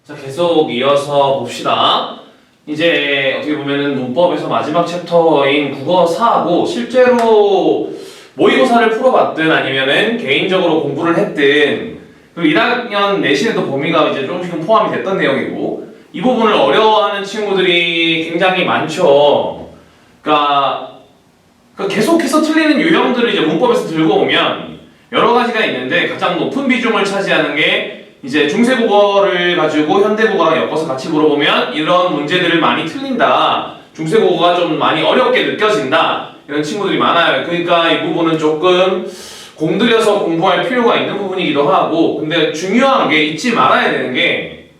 자, 계속 이어서 봅시다. 이제 어떻게 보면은 문법에서 마지막 챕터인 국어 4하고 실제로 모의고사를 풀어봤든 아니면은 개인적으로 공부를 했든 그리고 1학년 내신에도 범위가 이제 조금씩은 포함이 됐던 내용이고 이 부분을 어려워하는 친구들이 굉장히 많죠. 그러니까 계속해서 틀리는 유형들을 이제 문법에서 들고 오면 여러 가지가 있는데 가장 높은 비중을 차지하는 게 이제 중세국어를 가지고 현대국어랑 엮어서 같이 물어보면 이런 문제들을 많이 틀린다. 중세국어가 좀 많이 어렵게 느껴진다. 이런 친구들이 많아요. 그러니까 이 부분은 조금 공들여서 공부할 필요가 있는 부분이기도 하고 근데 중요한 게 잊지 말아야 되는 게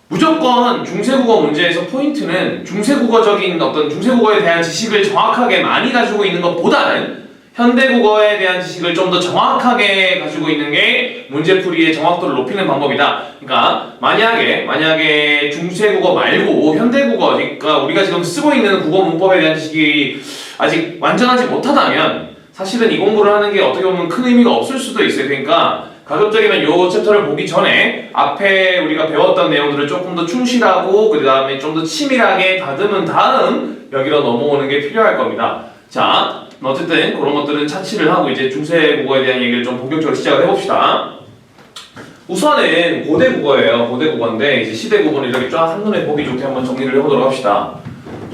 무조건 중세국어 문제에서 포인트는 중세국어적인 어떤 중세국어에 대한 지식을 정확하게 많이 가지고 있는 것보다는 현대국어에 대한 지식을 좀 더 정확하게 가지고 있는 게 문제풀이의 정확도를 높이는 방법이다. 그러니까 만약에 중세국어 말고 현대국어, 그러니까 우리가 지금 쓰고 있는 국어 문법에 대한 지식이 아직 완전하지 못하다면 사실은 이 공부를 하는 게 어떻게 보면 큰 의미가 없을 수도 있어요. 그러니까 가급적이면 요 챕터를 보기 전에 앞에 우리가 배웠던 내용들을 조금 더 충실하고 그 다음에 좀 더 치밀하게 다듬은 다음 여기로 넘어오는 게 필요할 겁니다. 자, 어쨌든 그런 것들은 차치를 하고 이제 중세국어에 대한 얘기를 좀 본격적으로 시작을 해봅시다. 우선은 고대국어예요. 고대국어인데 이제 시대국어는 이렇게 쫙 한눈에 보기 좋게 한번 정리를 해보도록 합시다.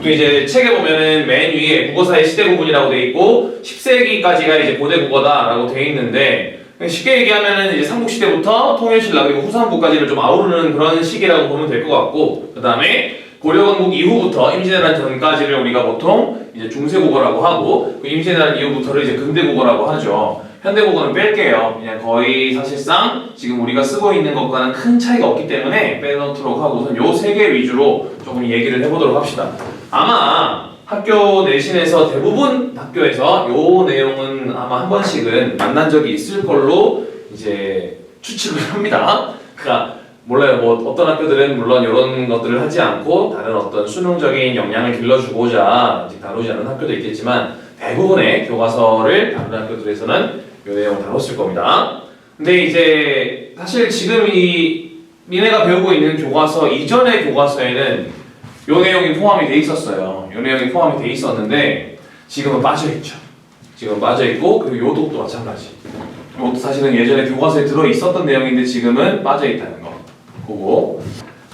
또 이제 책에 보면은 맨 위에 국어사의 시대구분이라고 돼 있고 10세기까지가 이제 고대국어다라고 돼 있는데 쉽게 얘기하면은 이제 삼국시대부터 통일신라 그리고 후삼국까지를 좀 아우르는 그런 시기라고 보면 될 것 같고 그 다음에 고려건국 이후부터 임진왜란 전까지를 우리가 보통 이제 중세국어라고 하고 그 임진왜란 이후부터를 이제 근대국어라고 하죠. 현대국어는 뺄게요. 그냥 거의 사실상 지금 우리가 쓰고 있는 것과는 큰 차이가 없기 때문에 빼놓도록 하고 우선 요 세 개 위주로 조금 얘기를 해보도록 합시다. 아마 학교 내신에서 대부분 학교에서 요 내용은 아마 한 번씩은 만난 적이 있을 걸로 이제 추측을 합니다. 그러니까 몰라요. 뭐 어떤 학교들은 물론 이런 것들을 하지 않고 다른 어떤 수능적인 역량을 길러주고자 아직 다루지 않는 학교도 있겠지만 대부분의 교과서를 다른 학교들에서는 이 내용을 다뤘을 겁니다. 근데 이제 사실 지금 니네가 배우고 있는 교과서 이전의 교과서에는 이 내용이 포함이 돼 있었어요. 이 내용이 포함이 돼 있었는데 지금은 빠져있죠. 지금은 빠져있고 그리고 요 독도 마찬가지. 이것도 사실은 예전에 교과서에 들어있었던 내용인데 지금은 빠져있다는 거. 그거.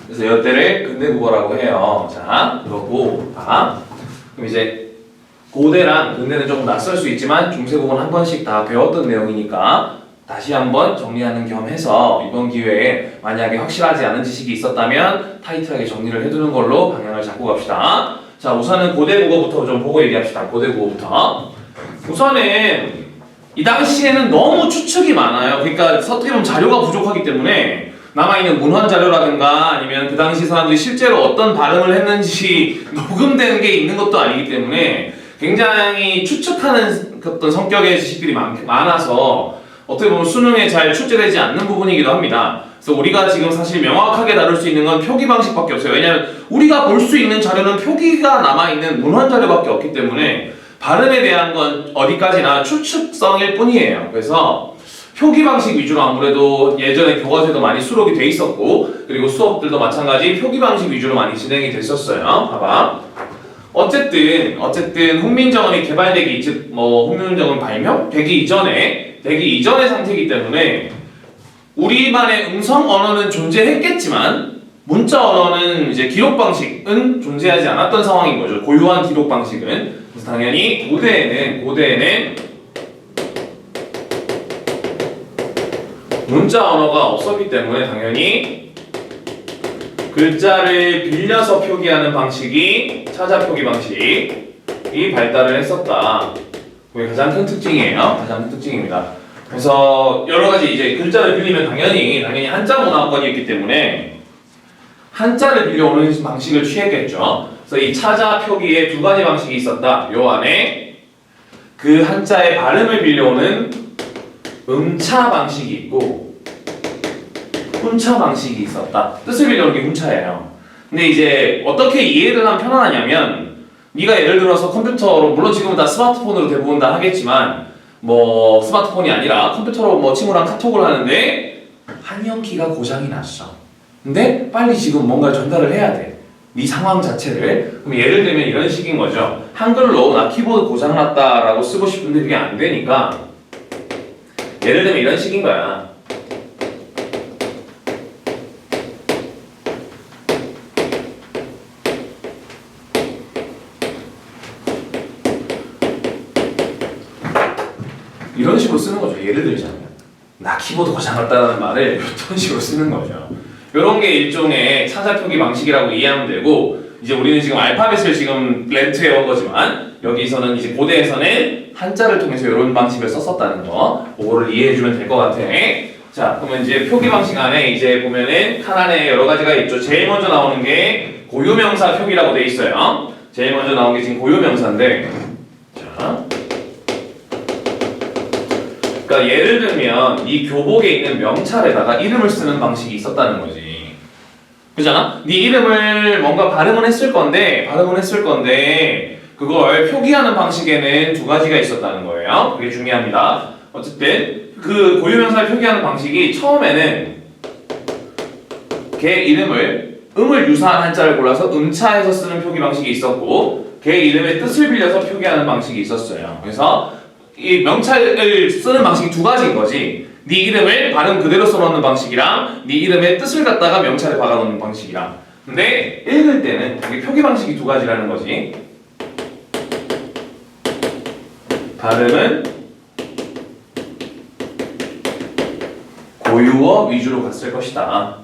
그래서 이때를 근대국어라고 해요. 자, 그러고 그럼 이제 고대랑 근대는 조금 낯설 수 있지만 중세국어는 한 번씩 다 배웠던 내용이니까 다시 한번 정리하는 겸 해서 이번 기회에 만약에 확실하지 않은 지식이 있었다면 타이트하게 정리를 해두는 걸로 방향을 잡고 갑시다. 자, 우선은 고대국어부터 좀 보고 얘기합시다. 고대국어부터. 우선은 이 당시에는 너무 추측이 많아요. 그러니까 어떻게 보면 자료가 부족하기 때문에 남아있는 문헌 자료라든가 아니면 그 당시 사람들이 실제로 어떤 발음을 했는지 녹음되는 게 있는 것도 아니기 때문에 굉장히 추측하는 어떤 성격의 지식들이 많아서 어떻게 보면 수능에 잘 출제되지 않는 부분이기도 합니다. 그래서 우리가 지금 사실 명확하게 다룰 수 있는 건 표기 방식밖에 없어요. 왜냐하면 우리가 볼 수 있는 자료는 표기가 남아있는 문헌 자료밖에 없기 때문에 발음에 대한 건 어디까지나 추측성일 뿐이에요. 그래서 표기 방식 위주로 아무래도 예전에 교과서에도 많이 수록이 돼 있었고 그리고 수업들도 마찬가지 표기 방식 위주로 많이 진행이 됐었어요. 봐봐. 어쨌든 훈민정음이 개발되기 즉 훈민정음 발명되기 이전의 상태이기 때문에 우리만의 음성 언어는 존재했겠지만 문자 언어는 이제 기록 방식은 존재하지 않았던 상황인 거죠. 고유한 기록 방식은. 그래서 당연히 고대에는 문자 언어가 없었기 때문에 당연히 글자를 빌려서 표기하는 방식이 차자 표기 방식이 발달을 했었다. 그게 가장 큰 특징이에요. 가장 큰 특징입니다. 그래서 여러 가지 이제 글자를 빌리면 당연히 한자 문화권이었기 때문에 한자를 빌려오는 방식을 취했겠죠. 그래서 이 차자 표기에 두 가지 방식이 있었다. 요 안에 그 한자의 발음을 빌려오는 음차 방식이 있고 훈차 방식이 있었다. 뜻을 빌려오는 게 훈차예요. 근데 이제 어떻게 이해를 하면 편안하냐면 네가 예를 들어서 컴퓨터로 물론 지금은 다 스마트폰으로 대부분 다 하겠지만 스마트폰이 아니라 컴퓨터로 친구랑 카톡을 하는데 한영키가 고장이 났어. 근데 빨리 지금 뭔가 전달을 해야 돼. 네 상황 자체를. 그럼 예를 들면 이런 식인 거죠. 한글로 나 키보드 고장났다라고 쓰고 싶은데 그게 안 되니까 예를 들면 이런 식인 거야. 이런 식으로 쓰는 거죠. 예를 들자면 나 키보드 고장났다는 말을 이런 식으로 쓰는 거죠. 이런 게 일종의 차자 표기 방식이라고 이해하면 되고, 이제 우리는 지금 알파벳을 지금 렌트해 온 거지만 여기서는 이제 고대에서는 한자를 통해서 이런 방식을 썼었다는 거, 그거를 이해해 주면 될 것 같아. 자, 그러면 이제 표기 방식 안에 이제 보면은 칸 안에 여러 가지가 있죠. 제일 먼저 나오는 게 고유명사 표기라고 돼 있어요. 제일 먼저 나온 게 지금 고유명사인데, 자, 그러니까 예를 들면 이 교복에 있는 명찰에다가 이름을 쓰는 방식이 있었다는 거지. 그잖아? 네 이름을 뭔가 발음은 했을 건데 그걸 표기하는 방식에는 두 가지가 있었다는 거예요. 그게 중요합니다. 어쨌든 그 고유명사를 표기하는 방식이 처음에는 걔 이름을 음을 유사한 한자를 골라서 음차해서 쓰는 표기 방식이 있었고, 걔 이름의 뜻을 빌려서 표기하는 방식이 있었어요. 그래서 이 명찰을 쓰는 방식이 두 가지인 거지. 네 이름을 발음 그대로 써놓는 방식이랑 네 이름의 뜻을 갖다가 명찰에 박아놓는 방식이랑. 근데 읽을 때는 이게 표기 방식이 두 가지라는 거지. 발음은 고유어 위주로 갔을 것이다.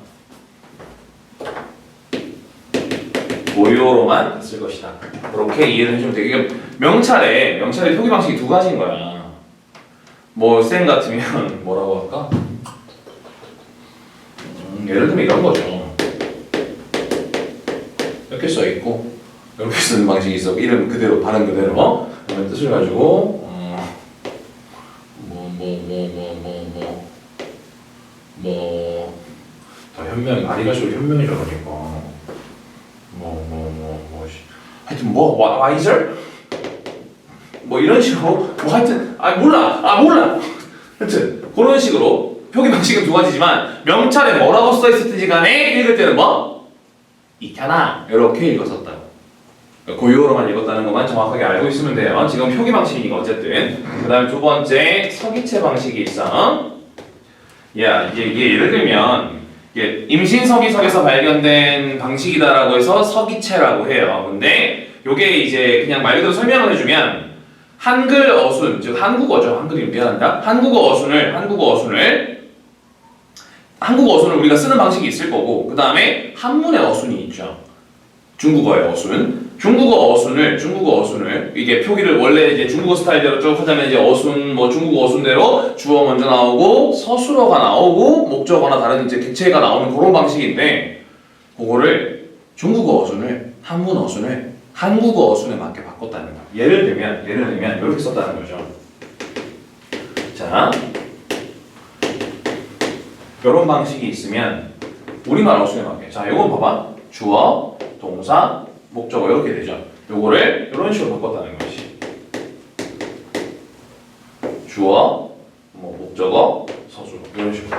고유어로만 갔을 것이다. 그렇게 이해를 해주면 돼. 이게 명찰의 표기 방식이 두 가지인 거야. 뭐 쌤 같으면 뭐라고 할까? 예를 들면 이런 거죠. 이렇게 써 있고 이렇게 쓰는 방식이 있어. 이름 그대로 발음 그대로. 그러면 뜻을 가지고 다 현명 아니가 좀 현명이죠 그러니까. 하여튼 와이저? 뭐 이런 식으로 뭐 하여튼 몰라 하여튼 그런 식으로 표기 방식은 두 가지지만 명찰에 뭐라고 써 있었든지 간에 읽을 때는 뭐 있잖아 이렇게 읽었었다. 고유어로만 읽었다는 것만 정확하게 알고 있으면 돼요. 지금 표기 방식이니까 어쨌든. 그 다음에 두 번째 서기체 방식이 있어. 이게 예를 들면 이게 임신서기석에서 발견된 방식이다라고 해서 서기체라고 해요. 근데 요게 이제 그냥 말 그대로 설명을 해주면 한글 어순, 즉 한국어죠. 한글이 미안합니다. 한국어 어순을 우리가 쓰는 방식이 있을 거고, 그 다음에 한문의 어순이 있죠. 중국어의 어순. 중국어 어순을 이게 표기를 원래 이제 중국어 스타일대로 쭉 하자면 이제 어순 중국어 어순대로 주어 먼저 나오고 서술어가 나오고 목적어나 다른 이제 객체가 나오는 그런 방식인데, 그거를 중국어 어순을 한문 어순을 한국어 어순에 맞게 바꿨다는 거야. 예를 들면 이렇게 썼다는 거죠. 자, 이런 방식이 있으면 우리말 어순에 맞게. 자, 요건 봐봐. 주어, 동사, 목적어 이렇게 되죠. 요거를 이런 식으로 바꿨다는 것이. 주어, 목적어, 서술 이런 식으로.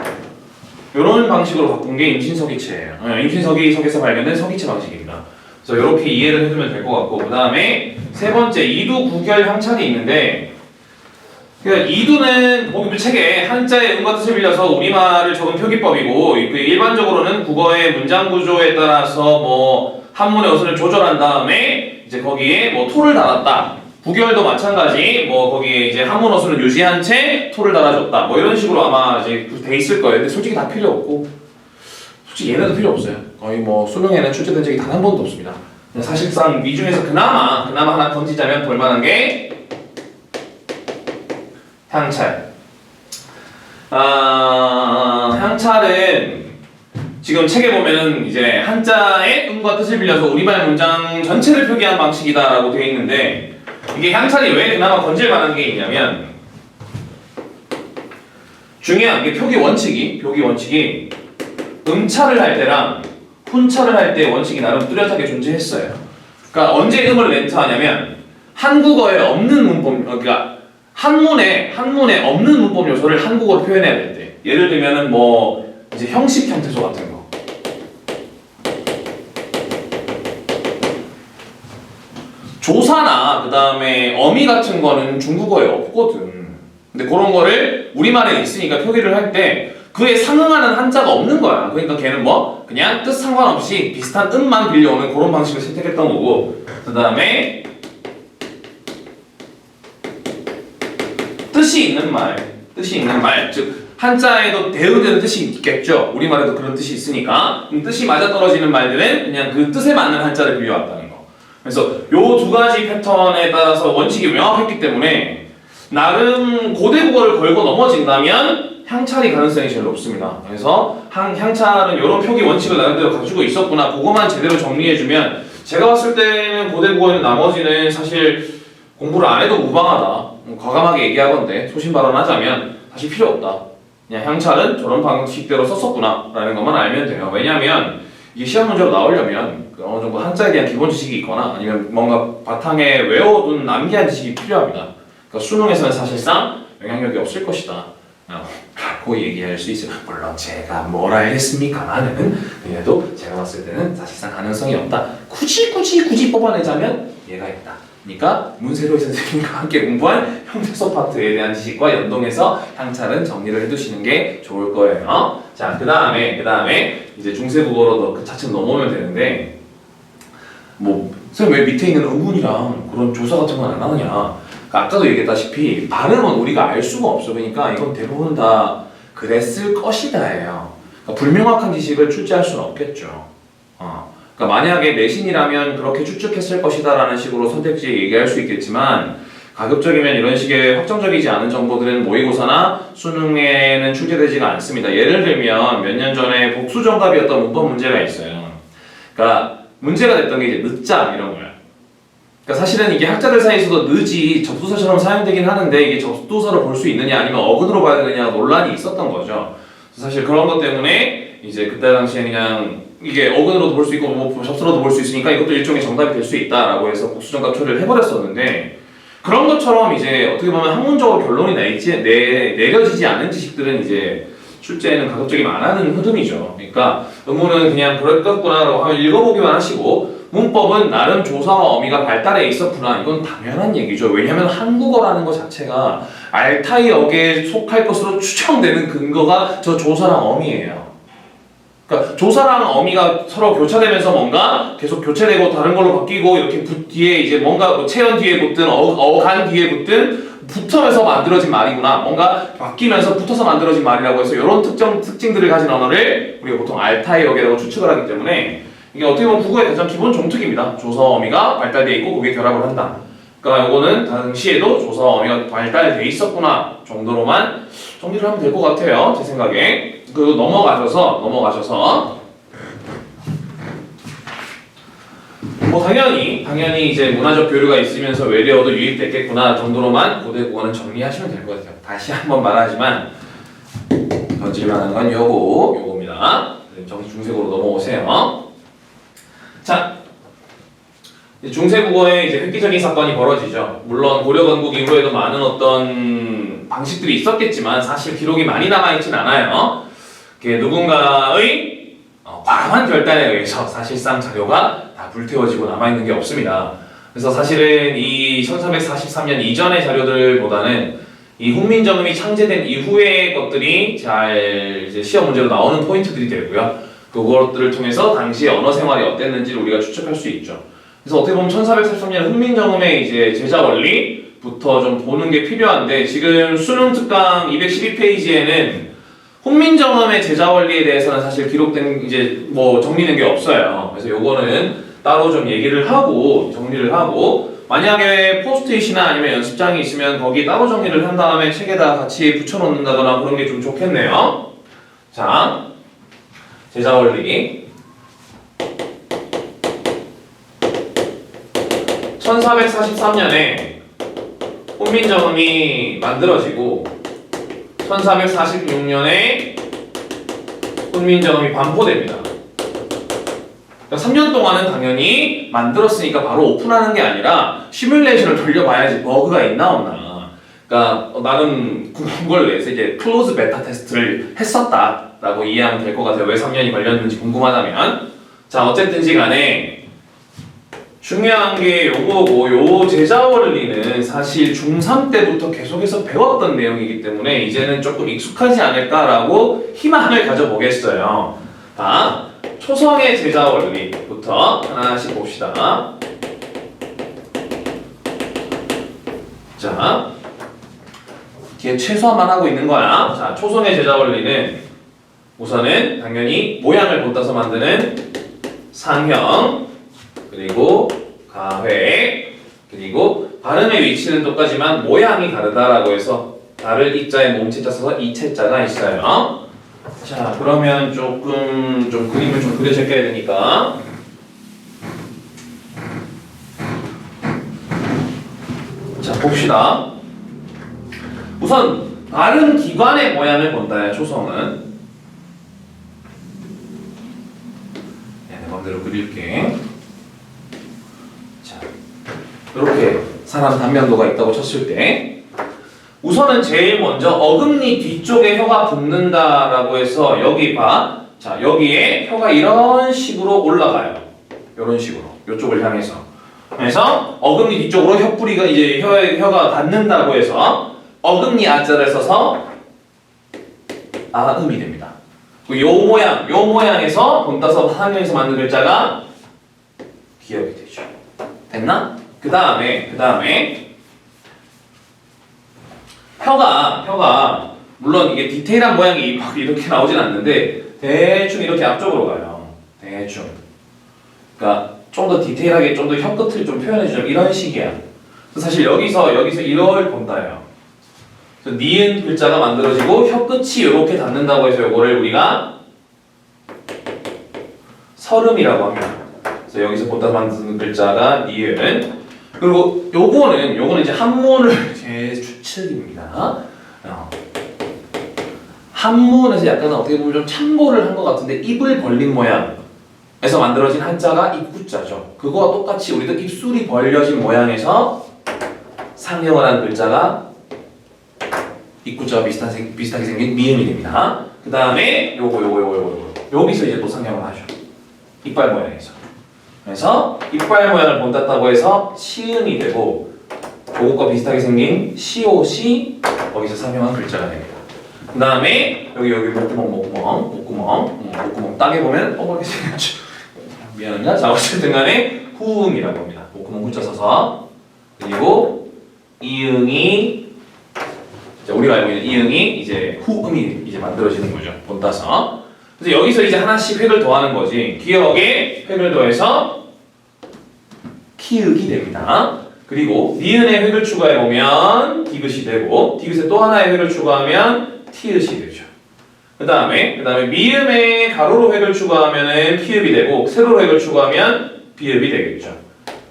이런 방식으로 바꾼 게 임신서기체예요. 임신서기석에서 발견된 서기체 방식입니다. 그래서 이렇게 이해를 해두면 될 것 같고, 그 다음에 세 번째 이두 구결 향찰이 있는데, 그러니까 이두는 보기 책에 한자의 음과 뜻을 빌려서 우리말을 적은 표기법이고, 일반적으로는 국어의 문장 구조에 따라서 한문의 어순을 조절한 다음에 이제 거기에 토를 달았다. 구결도 마찬가지. 거기에 이제 한문 어순을 유지한 채 토를 달아줬다. 이런 식으로 아마 이제 돼 있을 거예요. 근데 솔직히 다 필요 없고, 솔직히 얘네도 필요 없어요. 거의 수능에는 출제된 적이 단 한 번도 없습니다. 사실상 이 중에서 그나마 하나 던지자면 볼만한 게 향찰. 향찰은 지금 책에 보면은 이제 한자의 음과 뜻을 빌려서 우리말 문장 전체를 표기한 방식이다라고 되어 있는데, 이게 향찰이 왜 그나마 건질만한 게 있냐면, 중요한 게 표기 원칙이 음차를 할 때랑 훈차를 할 때 원칙이 나름 뚜렷하게 존재했어요. 그러니까 언제 음을 렌트하냐면 한국어에 없는 문법, 그러니까 한문에 없는 문법 요소를 한국어로 표현해야 될 때. 예를 들면은 이제 형식 형태소 같은 거. 조사나 그 다음에 어미 같은 거는 중국어에 없거든. 근데 그런 거를 우리말에 있으니까 표기를 할 때 그에 상응하는 한자가 없는 거야. 그러니까 걔는 뭐 그냥 뜻 상관없이 비슷한 음만 빌려오는 그런 방식을 선택했던 거고, 그 다음에 뜻이 있는 말, 즉 한자에도 대응되는 뜻이 있겠죠. 우리말에도 그런 뜻이 있으니까 뜻이 맞아떨어지는 말들은 그냥 그 뜻에 맞는 한자를 빌려왔다는 거. 그래서 요 두 가지 패턴에 따라서 원칙이 명확했기 때문에 나름 고대 국어를 걸고 넘어진다면 향찰이 가능성이 제일 높습니다. 그래서 향찰은 이런 표기 원칙을 나름대로 가지고 있었구나, 그것만 제대로 정리해주면 제가 봤을 때는 고대 국어는 나머지는 사실 공부를 안 해도 무방하다, 과감하게 얘기하건데 소신 발언하자면 사실 필요 없다. 그냥 향찰은 저런 방식대로 썼었구나 라는 것만 알면 돼요. 왜냐하면 이게 시험 문제로 나오려면 어느 정도 한자에 대한 기본 지식이 있거나 아니면 뭔가 바탕에 외워둔 암기한 지식이 필요합니다. 그러니까 수능에서는 사실상 영향력이 없을 것이다 라고 얘기할 수 있어요. 물론 제가 뭐라 했습니까만은 그래도 제가 봤을 때는 사실상 가능성이 없다. 굳이 뽑아내자면 얘가 있다. 그러니까 문세로이 선생님과 함께 공부한 형태소 파트에 대한 지식과 연동해서 향찰은 정리를 해두시는 게 좋을 거예요. 자, 그 다음에 이제 중세국어로 그 차츰 넘어오면 되는데, 뭐 선생님 왜 밑에 있는 의문이랑 그런 조사 같은 건 안 하느냐. 그러니까 아까도 얘기했다시피 발음은 우리가 알 수가 없어. 그러니까 이건 대부분 다 그랬을 것이다예요. 그러니까 불명확한 지식을 출제할 수는 없겠죠. 그러니까 만약에 내신이라면 그렇게 추측했을 것이다라는 식으로 선택지 얘기할 수 있겠지만, 가급적이면 이런 식의 확정적이지 않은 정보들은 모의고사나 수능에는 출제되지가 않습니다. 예를 들면 몇 년 전에 복수 정답이었던 문법 문제가 있어요. 그러니까 문제가 됐던 게 이제 늦잠 이런 거야. 그러니까 사실은 이게 학자들 사이에서도 늦이 접두사처럼 사용되긴 하는데 이게 접두사로 볼 수 있느냐 아니면 어근으로 봐야 되느냐 논란이 있었던 거죠. 사실 그런 것 때문에 이제 그때 당시에 그냥 이게 어근으로도 볼 수 있고 뭐 접수로도 볼 수 있으니까 이것도 일종의 정답이 될 수 있다라고 해서 복수정답 처리를 해버렸었는데, 그런 것처럼 이제 어떻게 보면 학문적으로 결론이 내려지지 않은 지식들은 이제 출제는 가급적이면 안 하는 흐름이죠. 그러니까 의문은 그냥 그랬겠구나라고 하면 읽어보기만 하시고, 문법은 나름 조사와 어미가 발달해 있었구나, 이건 당연한 얘기죠. 왜냐하면 한국어라는 것 자체가 알타이어에 속할 것으로 추정되는 근거가 저 조사랑 어미예요. 그러니까 조사랑 어미가 서로 교차되면서 뭔가 계속 교체되고 다른 걸로 바뀌고 이렇게 뒤에 이제 뭔가 체연 뒤에 붙든 어간 뒤에 붙든 붙어서 만들어진 말이구나, 뭔가 바뀌면서 붙어서 만들어진 말이라고 해서 이런 특징들을 가진 언어를 우리가 보통 알타이어계라고 추측을 하기 때문에 이게 어떻게 보면 국어의 가장 기본 정특입니다. 조사와 어미가 발달되어 있고 그게 결합을 한다. 그러니까 이거는 당시에도 조사와 어미가 발달되어 있었구나 정도로만 정리를 하면 될 것 같아요, 제 생각에. 그리고 넘어가셔서 뭐 당연히 이제 문화적 교류가 있으면서 외래어도 유입됐겠구나 정도로만 고대 국어는 정리하시면 될 것 같아요. 다시 한번 말하지만 던질만한 건 요겁니다. 중세국어로 넘어오세요. 자, 중세국어에 이제 획기적인 사건이 벌어지죠. 물론 고려 건국 이후에도 많은 어떤 방식들이 있었겠지만 사실 기록이 많이 남아있진 않아요. 누군가의 과감한 결단에 의해서 사실상 자료가 다 불태워지고 남아있는 게 없습니다. 그래서 사실은 이 1443년 이전의 자료들보다는 이 훈민정음이 창제된 이후의 것들이 잘 이제 시험 문제로 나오는 포인트들이 되고요. 그것들을 통해서 당시 언어 생활이 어땠는지를 우리가 추측할 수 있죠. 그래서 어떻게 보면 1443년 훈민정음의 이제 제자 원리부터 좀 보는 게 필요한데, 지금 수능 특강 212페이지에는 훈민정음의 제자 원리에 대해서는 사실 기록된 이제 뭐 정리된 게 없어요. 그래서 요거는 따로 좀 얘기를 하고 정리를 하고, 만약에 포스트잇이나 아니면 연습장이 있으면 거기 따로 정리를 한 다음에 책에다 같이 붙여놓는다거나 그런 게 좀 좋겠네요. 자, 제자 원리 1443년에 훈민정음이 만들어지고 1446년에 훈민정음이 반포됩니다. 그러니까 3년 동안은 당연히 만들었으니까 바로 오픈하는 게 아니라 시뮬레이션을 돌려봐야지 버그가 있나 없나. 그러니까 나름 그걸 위해서 이제 클로즈 베타 테스트를 했었다라고 이해하면 될 것 같아요. 왜 3년이 걸렸는지 궁금하다면. 자, 어쨌든지 간에 중요한 게 요거고 요 제자 원리는 사실 중3 때부터 계속해서 배웠던 내용이기 때문에 이제는 조금 익숙하지 않을까라고 희망을 가져보겠어요. 자, 초성의 제자 원리부터 하나씩 봅시다. 자, 뒤에 최소화만 하고 있는 거야. 자, 초성의 제자 원리는 우선은 당연히 모양을 본따서 만드는 상형, 그리고 가회, 그리고 발음의 위치는 똑같지만 모양이 다르다라고 해서 다를 이자에 몸체자 써서 이체자가 있어요. 자, 그러면 조금 좀 그림을 좀 그려 제껴야 되니까. 자, 봅시다. 우선 발음 기관의 모양을 본다야 초성은. 내 마음대로 그릴게. 자, 이렇게 사람 단면도가 있다고 쳤을 때 우선은 제일 먼저 어금니 뒤쪽에 혀가 붙는다라고 해서 여기 봐. 자, 여기에 혀가 이런 식으로 올라가요. 이런 식으로. 이쪽을 향해서. 그래서 어금니 뒤쪽으로 혀뿌리가 이제 혀가 닿는다고 해서 어금니 아자를 써서 아음이 됩니다. 요 모양에서 본따서 상형에서 만든 글자가 기억이 되죠. 됐나? 그 다음에 혀가 물론 이게 디테일한 모양이 막 이렇게 나오진 않는데 대충 이렇게 앞쪽으로 가요. 대충. 그러니까 좀 더 디테일하게 좀 더 혀끝을 좀 표현해주자면 이런 식이야. 사실 여기서 이걸 본다예요. 그래서 니은 글자가 만들어지고 혀끝이 이렇게 닿는다고 해서 이거를 우리가 설음이라고 합니다. 그래서 여기서 본따서 만드는 글자가 니은. 그리고 요거는 이제 한문을 제 추측입니다. 한문에서 약간 어떻게 보면 좀 참고를 한 것 같은데 입을 벌린 모양에서 만들어진 한자가 입구자죠. 그거와 똑같이 우리도 입술이 벌려진 모양에서 상형을 한 글자가 입구자와 비슷하게 생긴 미음이 됩니다. 그 다음에 요거 여기서 이제 또 상형을 하죠. 이빨 모양에서. 그래서 이빨 모양을 본땄다고 해서 시음이 되고 요것과 비슷하게 생긴 시옷이 거기서 상형한 글자가 됩니다. 그 다음에 여기 목구멍 땅에 보면 이렇게 생겼죠. 미안합니다. 자, 어쨌든 간에 후음이라고 합니다. 목구멍 후자 써서. 그리고 이응이 우리가 알고 있는 이응이 이제 후음이 이제 만들어지는 거죠. 본따서. 그래서 여기서 이제 하나씩 획을 더하는 거지. 기억에 획을 더해서 키읔이 됩니다. 그리고 니은에 획을 추가해보면 디귿이 되고 디귿에 또 하나의 획을 추가하면 티읕이 되죠. 그 다음에 미음에 가로로 획을 추가하면 키읔이 되고 세로로 획을 추가하면 비읍이 되겠죠.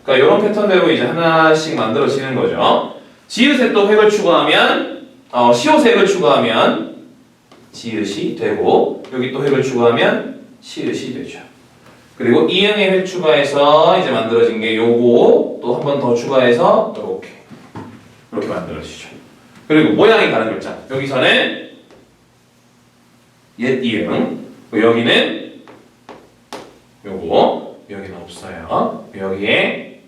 그러니까 이런 패턴대로 이제 하나씩 만들어지는 거죠. 지읒에 또 획을 추가하면 시옷에 획을 추가하면 지읒이 되고 여기 또 획을 추가하면 시읒이 되죠. 그리고 이응에 획 추가해서 이제 만들어진 게 요거 또 한 번 더 추가해서 이렇게 만들어지죠. 그리고 모양이 다른 글자. 여기서는 옛 이응, 여기는 요거, 여기는 없어요. 여기에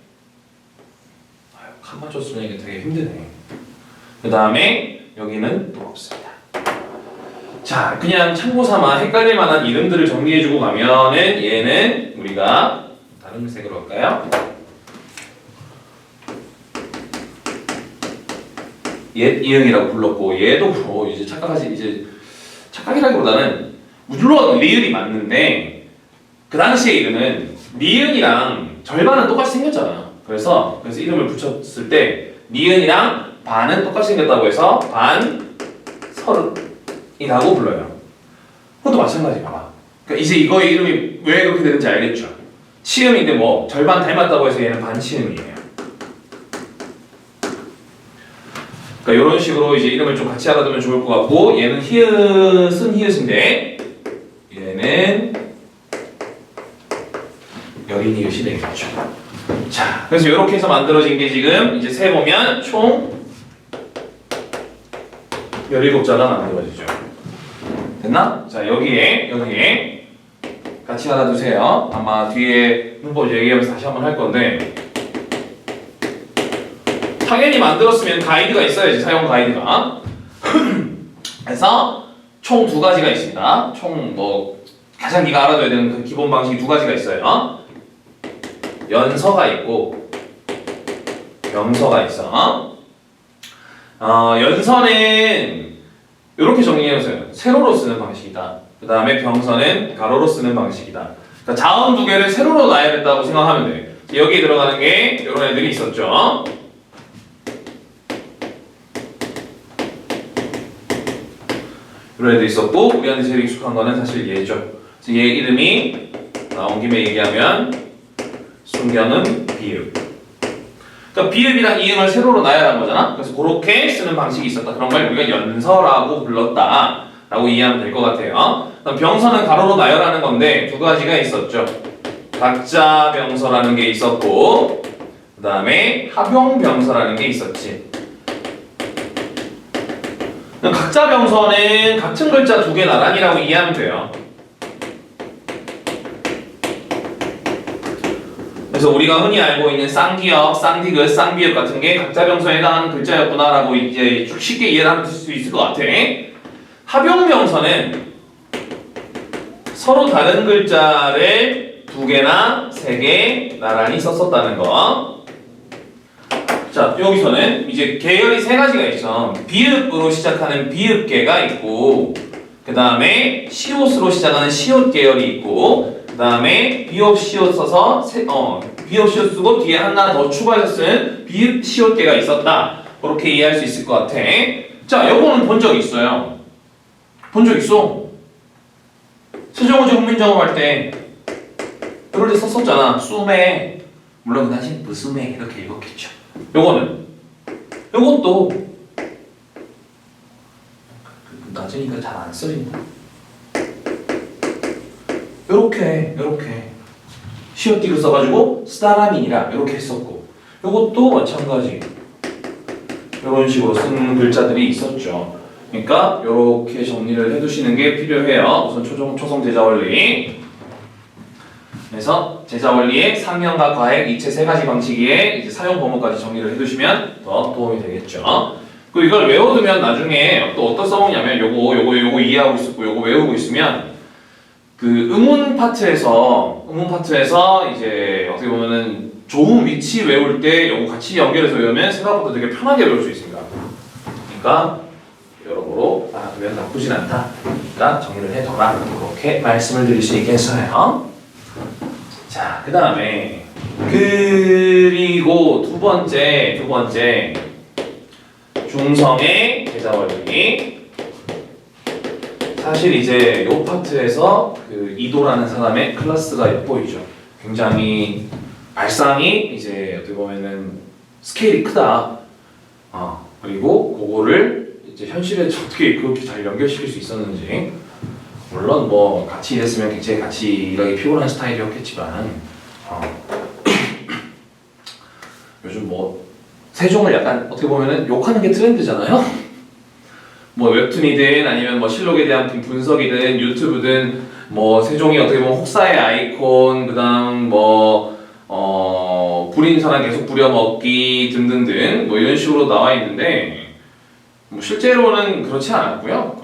칸 맞췄으면 이게 되게 힘드네. 그 다음에 여기는 또 없습니다. 자, 그냥 참고삼아 헷갈릴 만한 이름들을 정리해주고 가면은 얘는 우리가 다른 색으로 할까요? 옛 이응이라고 불렀고 얘도 뭐 이제 착각이라기보다는 물론 리을이 맞는데 그 당시의 이름은 니은이랑 절반은 똑같이 생겼잖아. 그래서 이름을 붙였을 때 니은이랑 반은 똑같이 생겼다고 해서 반설이라고 불러요. 그것도 마찬가지 봐봐. 그러니까 이제 이거의 이름이 왜 그렇게 되는지 알겠죠? 시음인데 뭐 절반 닮았다고 해서 얘는 반시음이에요. 그러니까 이런 식으로 이제 이름을 좀 같이 알아두면 좋을 것 같고 얘는 히읗은 히읗인데 얘는 여린 이웃이 되겠죠. 자, 그래서 이렇게 해서 만들어진 게 지금 이제 세보면 총 17자가 만들어지죠. 됐나? 자, 여기에 같이 알아두세요. 아마 뒤에 문법 얘기하면서 다시 한번 할 건데 당연히 만들었으면 가이드가 있어야지, 사용 가이드가. 그래서 총 두 가지가 있습니다. 총 뭐 가장 네가 알아둬야 되는 그 기본 방식이 두 가지가 있어요. 연서가 있고 병서가 있어. 연서는 이렇게 정리해보세요. 세로로 쓰는 방식이다. 그 다음에 병서는 가로로 쓰는 방식이다. 그러니까 자음 두 개를 세로로 놔야 된다고 생각하면 돼. 여기에 들어가는 게 이런 애들이 있었죠. 이런 애도 있었고, 우리한테 제일 익숙한 거는 사실 얘죠. 그래서 얘 이름이 나온 김에 얘기하면 순경은 비읍. 그러니까 비읍이랑 이응을 세로로 놔야 하는 거잖아. 그래서 그렇게 쓰는 방식이 있었다. 그런 걸 우리가 연서라고 불렀다 라고 이해하면 될 것 같아요. 그럼 병서는 가로로 나열하는 건데 두 가지가 있었죠. 각자 병서라는 게 있었고, 그 다음에 합용병서라는 게 있었지. 각자 병서는 같은 글자 두 개 나란히라고 이해하면 돼요. 그래서 우리가 흔히 알고 있는 쌍기역, 쌍디귿, 쌍비읍 같은 게 각자 병서에 해당하는 글자였구나라고 이제 쉽게 이해를 할 수 있을 것 같아. 합용병서는 서로 다른 글자를 두 개나 세 개 나란히 썼었다는 거. 자, 여기서는 이제 계열이 세 가지가 있어. 비읍으로 시작하는 비읍계가 있고, 그 다음에 시옷으로 시작하는 시옷 계열이 있고, 그 다음에 비읍 시옷 써서 비읍 시옷 쓰고 뒤에 하나 더 추가해서 쓴 비읍 시옷계가 있었다. 그렇게 이해할 수 있을 것 같아. 자, 요거는 본 적 있어요. 본 적 있어. 세종어제 훈민정음 할 때 이럴 때 썼었잖아. 수매, 물론 그 당시 무수매 이렇게 읽었겠죠. 요것도 낮으니까 잘 안 쓰인다. 요렇게 시옷디귿 써가지고 쓰다라민이라 이렇게 했었고, 요것도 마찬가지 이런 식으로 쓴 글자들이 있었죠. 그러니까 요렇게 정리를 해두시는 게 필요해요. 우선 초성 제자원리. 그래서 제자원리의 상형과 과액, 이체 세 가지 방식의 이제 사용 범위까지 정리를 해두시면 더 도움이 되겠죠. 그리고 이걸 외워두면 나중에 또 어떤 써먹냐면 요거 이해하고 있고 요거 외우고 있으면 그 음운 파트에서 이제 어떻게 보면은 좋은 위치 외울 때 요거 같이 연결해서 외우면 생각보다 되게 편하게 외울 수 있습니다. 그러니까 여러모로 알아두면 나쁘진 않다. 그러니까 정리를 해둬라. 그렇게 말씀을 드릴 수 있겠어요. 자, 그 다음에 그리고 두 번째 중성의 제자원리. 사실 이제 요 파트에서 그 이도라는 사람의 클래스가 엿보이죠. 굉장히 발상이 이제 어떻게 보면은 스케일이 크다. 그리고 그거를 이제 현실에 어떻게 그렇게 잘 연결시킬 수 있었는지. 물론 뭐 같이 일했으면 굉장히 같이 일하기 피곤한 스타일이었겠지만 요즘 뭐 세종을 약간 어떻게 보면은 욕하는 게 트렌드잖아요. 뭐 웹툰이든 아니면 뭐 실록에 대한 분석이든 유튜브든 뭐 세종이 어떻게 보면 혹사의 아이콘, 그다음 뭐 부린 사람 계속 부려먹기 등등등 뭐 이런 식으로 나와 있는데 뭐 실제로는 그렇지 않았고요.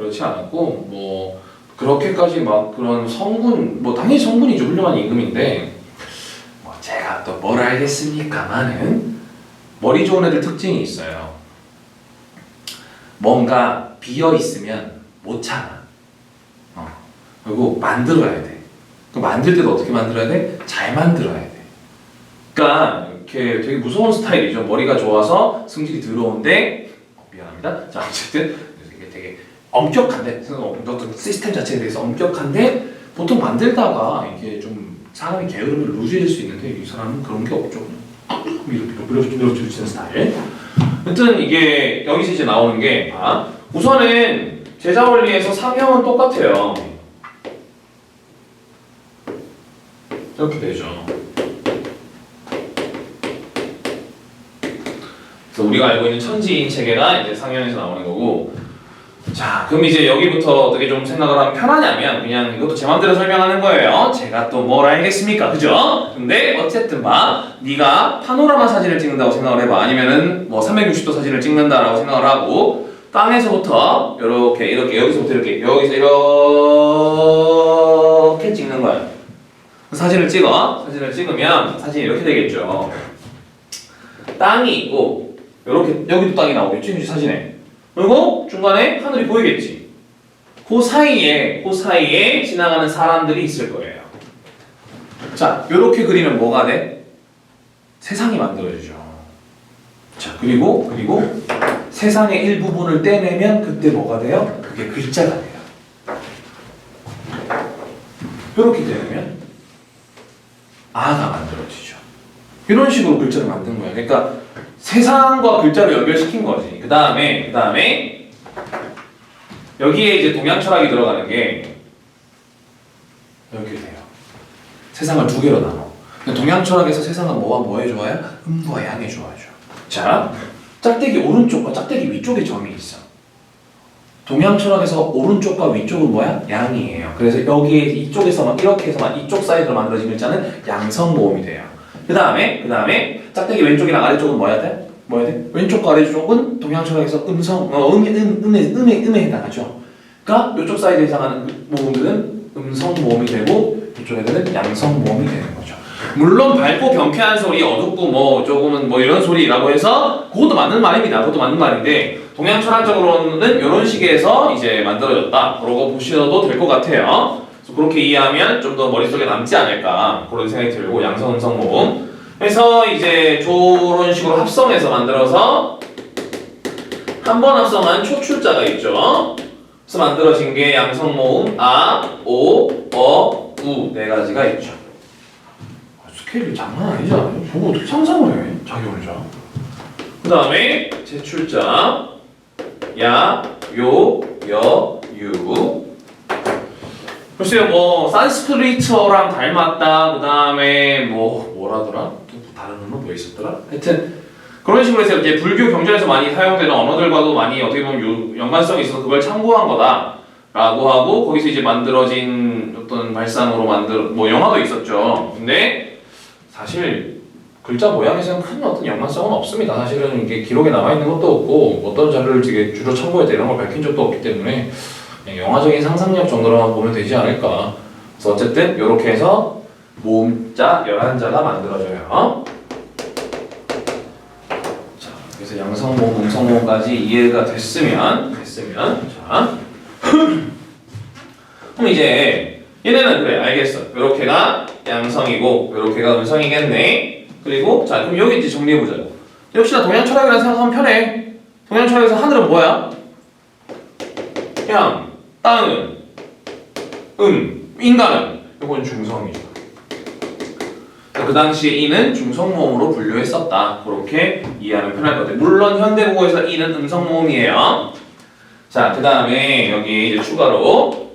뭐 그렇게까지 막 그런 성군, 뭐 당연히 성군이죠. 훌륭한 임금인데 뭐 제가 또 뭘 알겠습니까마는 머리 좋은 애들 특징이 있어요. 뭔가 비어 있으면 못 참아. 그리고 만들어야 돼. 만들 때도 어떻게 만들어야 돼? 잘 만들어야 돼. 그러니까 이렇게 되게 무서운 스타일이죠. 머리가 좋아서 승질이 더러운데 미안합니다. 자, 어쨌든 되게 엄격한데 어떤 시스템 자체에 대해서 엄격한데 보통 만들다가 이게 좀 사람이 게으름을 루즈해질 수 있는데 이 사람은 그런 게 없죠. 이렇게 밀어주는 스타일. 아무튼 이게 여기서 이제 나오는 게 우선은 제자원리에서 상형은 똑같아요. 이렇게 되죠. 그래서 우리가 알고 있는 천지인 체계가 이제 상형에서 나오는 거고, 자, 그럼 이제 여기부터 어떻게 좀 생각을 하면 편하냐면 그냥 이것도 제 맘대로 설명하는 거예요. 제가 또 뭘 알겠습니까? 그죠? 근데 어쨌든 네가 파노라마 사진을 찍는다고 생각을 해봐. 아니면은 뭐 360도 사진을 찍는다라고 생각을 하고 땅에서부터 이렇게 여기서부터 이렇게 여기서 이렇게 찍는 거야. 사진을 찍으면 사진이 이렇게 되겠죠. 땅이 있고 이렇게 여기도 땅이 나오겠지 사진에. 그리고 중간에 하늘이 보이겠지. 그 사이에 지나가는 사람들이 있을 거예요. 자, 이렇게 그리면 뭐가 돼? 세상이 만들어지죠. 자, 그리고 세상의 일부분을 떼내면 그때 뭐가 돼요? 그게 글자가 돼요. 이렇게 되면 아가 만들어지죠. 이런 식으로 글자를 만든 거예요. 그러니까 세상과 글자를 연결시킨 거지. 그 다음에 여기에 이제 동양 철학이 들어가는 게 이렇게 돼요. 세상을 두 개로 나눠. 동양 철학에서 세상은 뭐와 뭐에 좋아요? 음부와 양에 좋아하죠. 자, 짝대기 오른쪽과 짝대기 위쪽에 점이 있어. 동양 철학에서 오른쪽과 위쪽은 뭐야? 양이에요. 그래서 여기에 이쪽에서만 이렇게 해서만 이쪽 사이드로 만들어진 글자는 양성 모음이 돼요. 그 다음에 짝대기 왼쪽이랑 아래쪽은 뭐야 돼? 왼쪽과 아래쪽은 동양 철학에서 음에 해당하죠. 그러니까 이쪽 사이드에 해당하는 모음들은 음성 모음이 되고 이쪽 애들은 양성 모음이 되는 거죠. 물론 밝고 경쾌한 소리, 어둡고 뭐 조금은 뭐 이런 소리라고 해서 그것도 맞는 말입니다. 그것도 맞는 말인데 동양 철학적으로는 이런 식에서 이제 만들어졌다. 그러고 보셔도 될 것 같아요. 그래서 그렇게 이해하면 좀 더 머릿속에 남지 않을까 그런 생각이 들고 양성, 음성 모음. 그래서 이제 저런 식으로 합성해서 만들어서 한 번 합성한 초출자가 있죠. 그래서 만들어진 게 양성 모음 아, 오, 어, 우 네 가지가 있죠. 스케일이 장난 아니잖아요. 저거 어떻게 상상을 해? 자기 혼자. 그 다음에 제출자 야, 요, 여, 유. 글쎄요, 뭐 산스크리트어랑 닮았다. 그 다음에 뭐라더라? 또 다른 언어 뭐 있었더라? 하여튼 그런 식으로 해서 이제 불교 경전에서 많이 사용되는 언어들과도 많이 어떻게 보면 연관성이 있어서 그걸 참고한 거다라고 하고 거기서 이제 만들어진 어떤 발상으로 뭐 영화도 있었죠. 근데 사실 글자 모양에서는 큰 어떤 연관성은 없습니다. 사실은 이게 기록에 남아 있는 것도 없고 어떤 자료를 되게 주로 참고해야 이런 걸 밝힌 적도 없기 때문에 그냥 영화적인 상상력 정도로만 보면 되지 않을까. 그래서 어쨌든 이렇게 해서 모음자 11자가 만들어져요. 자, 그래서 양성모음, 음성모음까지 이해가 됐으면 자 그럼 이제 얘네는 그래 알겠어. 이렇게가 양성이고 이렇게가 음성이겠네. 그리고 자 그럼 여기 이제 정리해보자. 역시나 동양 철학이라 생각하면 편해. 동양 철학에서 하늘은 뭐야? 향, 땅은, 인간은 이건 중성이죠. 그 당시에 이는 중성모음으로 분류했었다. 그렇게 이해하면 편할 것 같아요. 물론 현대국어에서 이는 음성모음이에요. 자, 그 다음에 여기 이제 추가로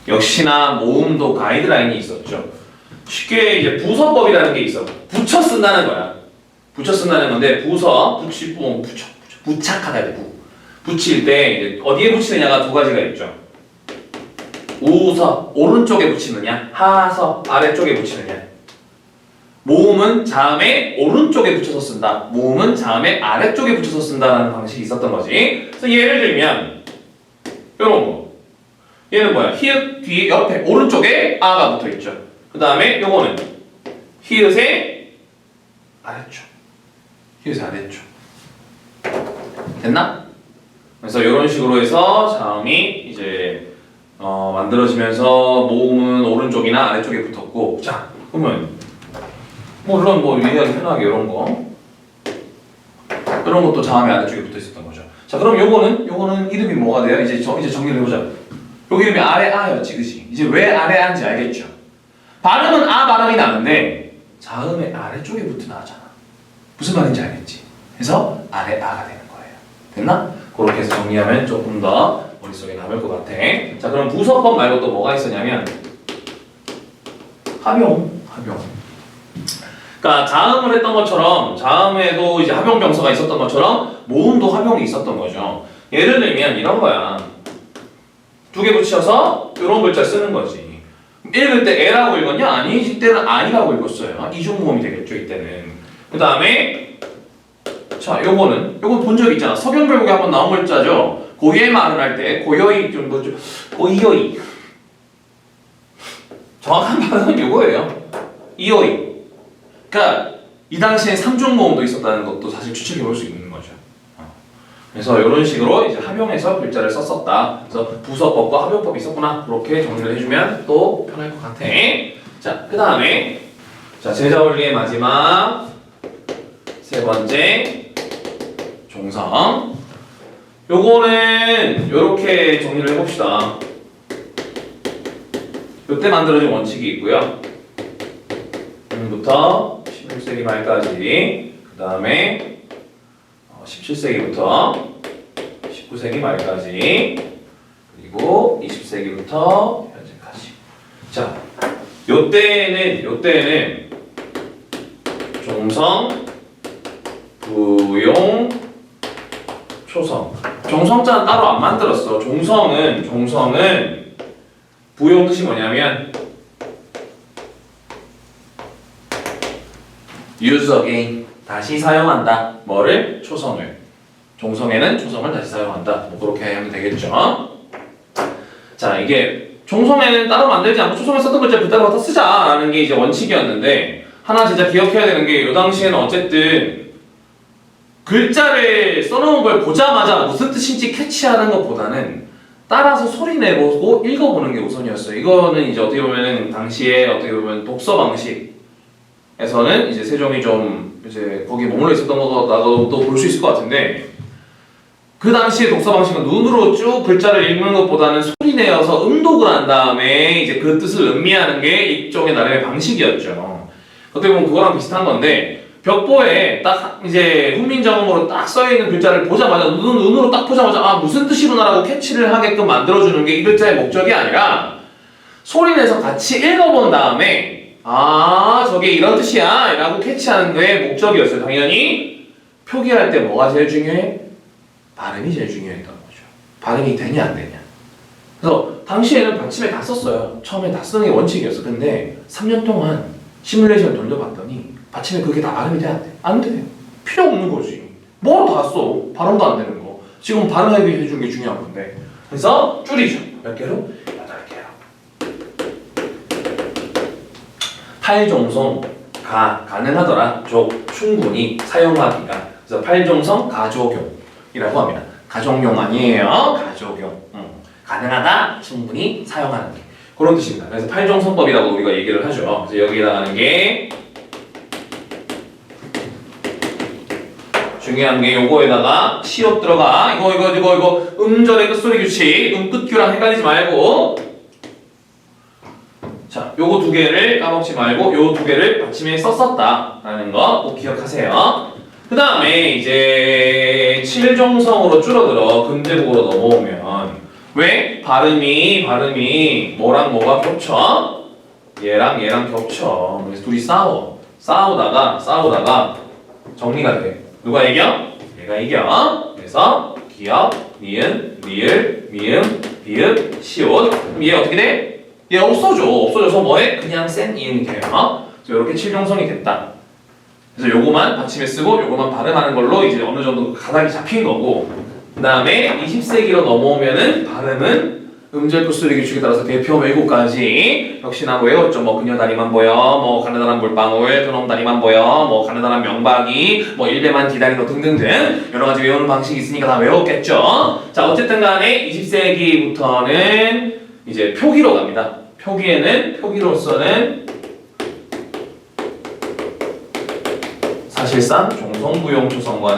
역시나 모음도 가이드라인이 있었죠. 쉽게 이제 부서법이라는 게 있어. 붙여 쓴다는 거야. 붙여 쓴다는 건데 부착하다 돼. 붙일 때 이제 어디에 붙이느냐가 두 가지가 있죠. 우서 오른쪽에 붙이느냐, 하서 아래쪽에 붙이느냐. 모음은 자음에 오른쪽에 붙여서 쓴다. 모음은 자음에 아래쪽에 붙여서 쓴다는 방식이 있었던 거지. 그래서 예를 들면 이런 거. 얘는 뭐야? 히읗 뒤에 옆에 오른쪽에 아가 붙어 있죠. 그 다음에 요거는 히읗의 아래쪽. 히읗의 아래쪽. 됐나? 그래서 이런 식으로 해서 자음이 이제 만들어지면서 모음은 오른쪽이나 아래쪽에 붙었고, 자 그러면 물론 뭐 이해하기 편하게 이런 것도 자음이 아래쪽에 붙어 있었던 거죠. 자 그럼 요거는 이름이 뭐가 돼요? 이제 정리를 해보자. 여기 이름이 아래아였지, 그치? 이제 왜 아래아인지 알겠죠? 발음은 아 발음이 나는데 자음의 아래쪽에 붙은 아잖아. 무슨 말인지 알겠지? 그래서 아래아가 되는 거예요. 됐나? 그렇게 해서 정리하면 조금 더 머릿속에 남을 것 같아. 자 그럼 부서법 말고 또 뭐가 있었냐면 합용. 그러니까 그러니까 자음을 했던 것처럼 자음에도 이제 합용병사가 있었던 것처럼 모음도 합용이 있었던 거죠. 예를 들면 이런 거야. 두 개 붙여서 이런 글자 쓰는 거지. 읽을 때 에라고 읽었냐? 아니, 이때는 아니라고 읽었어요. 이중모음이 되겠죠, 이때는. 그 다음에 자, 요건 본 적 있잖아. 서경별곡에 한번 나온 글자죠. 고유의 말을 할 때 고요이 좀 뭐죠? 고이요이. 정확한 발음은 요거예요. 이요이. 그러니까 이 당시에 삼중모음도 있었다는 것도 사실 추측해 볼 수 있는 거죠. 그래서 이런 식으로 이제 합용해서 글자를 썼었다. 그래서 부서법과 합용법이 있었구나. 그렇게 정리를 해주면 또 편할 것 같아. 자, 그 다음에 자 제자원리의 마지막 세 번째 종성. 요거는 요렇게 정리를 해봅시다. 요때 만들어진 원칙이 있고요. 부터 16세기 말까지, 그 다음에 17세기부터 19세기 말까지, 그리고 20세기부터 현재까지. 자, 요때는 종성, 부용, 초성. 종성자는 따로 안 만들었어. 종성은 부용 뜻이 뭐냐면 use again, 다시 사용한다. 뭐를? 초성을. 종성에는 초성을 다시 사용한다. 뭐 그렇게 하면 되겠죠. 자, 이게 종성에는 따로 만들지 않고 초성에 썼던 글자 그대로 갖다 쓰자라는 게 이제 원칙이었는데, 하나 진짜 기억해야 되는 게 이 당시에는 어쨌든 글자를 써놓은 걸 보자마자 무슨 뜻인지 캐치하는 것보다는 따라서 소리 내보고 읽어보는 게 우선이었어요. 이거는 이제 어떻게 보면 당시에 어떻게 보면 독서 방식에서는 이제 세종이 좀 이제 거기 머물러 있었던 거라고 또 볼 수 있을 것 같은데, 그 당시의 독서 방식은 눈으로 쭉 글자를 읽는 것보다는 소리 내어서 음독을 한 다음에 이제 그 뜻을 음미하는 게 이쪽의 나름의 방식이었죠. 어떻게 보면 그거랑 비슷한 건데, 벽보에 딱 이제 훈민정음으로 딱 써있는 글자를 보자마자 눈으로 딱 보자마자 아 무슨 뜻이구나라고 캐치를 하게끔 만들어주는 게 이 글자의 목적이 아니라, 소리내서 같이 읽어본 다음에 아 저게 이런 뜻이야 라고 캐치하는 게 목적이었어요. 당연히 표기할 때 뭐가 제일 중요해? 발음이 제일 중요했던 거죠. 발음이 되냐 안 되냐. 그래서 당시에는 받침에 다 썼어요. 처음에 다 쓰는 게 원칙이었어. 근데 3년 동안 시뮬레이션 돌려봤더니 받침에 그게 다 발음이 돼 안 돼? 안 돼. 필요 없는 거지. 뭐로 다 써? 발음도 안 되는 거. 지금 발음하게 해주는 게 중요한 건데. 그래서 줄이죠. 몇 개로? 8개로. 팔종성 가능하더라. 충분히 사용하기가. 그래서 팔종성 가족용이라고 합니다. 가족용 아니에요. 가족용. 가능하다. 충분히 사용하는 게. 그런 뜻입니다. 그래서 팔종성법이라고 우리가 얘기를 하죠. 그래서 여기다 하는 게 중요한 게 요거에다가 시옷 들어가. 이거 음절의 끝소리 규칙, 끝규랑 헷갈리지 말고. 자, 요거 두 개를 까먹지 말고 요 두 개를 받침에 썼었다라는 거 꼭 기억하세요. 그 다음에 이제 7종성으로 줄어들어 근제국으로 넘어오면 왜? 발음이 뭐랑 뭐가 겹쳐? 얘랑 겹쳐. 그래서 둘이 싸우다가 정리가 돼. 누가 이겨? 얘가 이겨. 그래서 기역, 니은, 리을, 미음, 비읍, 시옷. 그럼 얘 어떻게 돼? 얘 없어져서 뭐해? 그냥 센 이응이 돼요. 그래서 이렇게 7종성이 됐다. 그래서 요거만 받침에 쓰고 요거만 발음하는 걸로 이제 어느 정도 가닥이 잡힌 거고, 그 다음에 20세기로 넘어오면은 발음은 음절 끝소리 규칙에 따라서 대표 외국까지 역시나 뭐 외웠죠. 뭐 그녀 다리만 보여, 뭐 가느다란 물방울, 그놈 다리만 보여, 뭐 가느다란 명박이, 뭐 일배만 기다리고 등등등 여러 가지 외우는 방식이 있으니까 다 외웠겠죠. 자, 어쨌든 간에 20세기부터는 이제 표기로 갑니다. 표기로서는 사실상 종성부용 초성과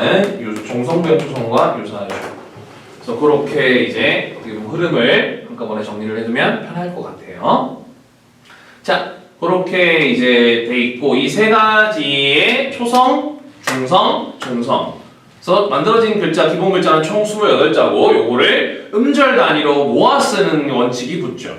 유사해요. 그래서 그렇게 이제 어떻게 보면 흐름을 한꺼번에 정리를 해두면 편할 것 같아요. 자, 그렇게 이제 돼 있고 이 세 가지의 초성, 중성, 종성. 그래서 만들어진 글자, 기본 글자는 총 28자고 요거를 음절 단위로 모아 쓰는 원칙이 붙죠.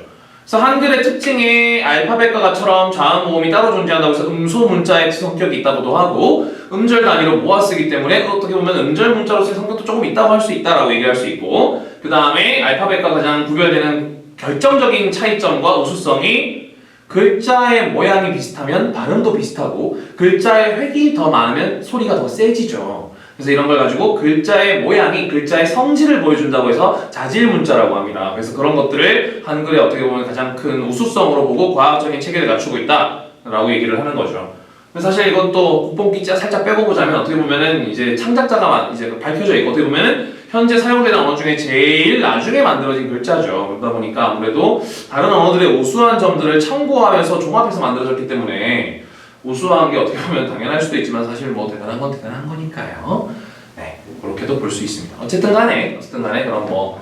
그래서 한글의 특징에 알파벳과 가처럼 자음 모음이 따로 존재한다고 해서 음소 문자의 성격이 있다고도 하고 음절 단위로 모아 쓰기 때문에 어떻게 보면 음절 문자로서의 성격도 조금 있다고 할 수 있다라고 얘기할 수 있고 그 다음에 알파벳과 가장 구별되는 결정적인 차이점과 우수성이 글자의 모양이 비슷하면 발음도 비슷하고 글자의 획이 더 많으면 소리가 더 세지죠. 그래서 이런 걸 가지고 글자의 모양이 글자의 성질을 보여준다고 해서 자질 문자라고 합니다. 그래서 그런 것들을 한글의 어떻게 보면 가장 큰 우수성으로 보고 과학적인 체계를 갖추고 있다라고 얘기를 하는 거죠. 사실 이것도 국뽕기 살짝 빼고 보자면 어떻게 보면은 이제 창작자가 이제 밝혀져 있고 어떻게 보면은 현재 사용되는 언어 중에 제일 나중에 만들어진 글자죠. 그러다 보니까 아무래도 다른 언어들의 우수한 점들을 참고하면서 종합해서 만들어졌기 때문에 우수한 게 어떻게 보면 당연할 수도 있지만 사실 뭐 대단한 건 대단한 거니까요. 네, 그렇게도 볼 수 있습니다. 어쨌든 간에 그런 뭐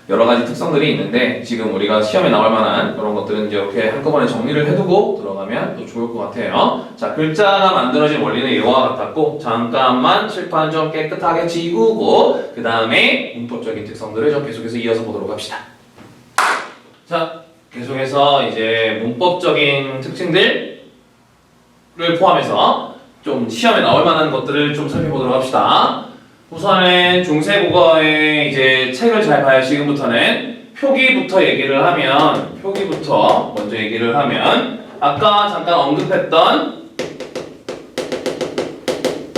여러 가지 특성들이 있는데 지금 우리가 시험에 나올 만한 그런 것들은 이렇게 한꺼번에 정리를 해두고 들어가면 또 좋을 것 같아요. 자, 글자가 만들어진 원리는 이와 같았고 잠깐만 칠판 좀 깨끗하게 지우고 그 다음에 문법적인 특성들을 좀 계속해서 이어서 보도록 합시다. 자, 계속해서 이제 문법적인 특징들을 포함해서 좀 시험에 나올 만한 것들을 좀 살펴보도록 합시다. 우선은 중세국어의 이제 책을 잘 봐요. 지금부터는 표기부터 먼저 얘기를 하면 아까 잠깐 언급했던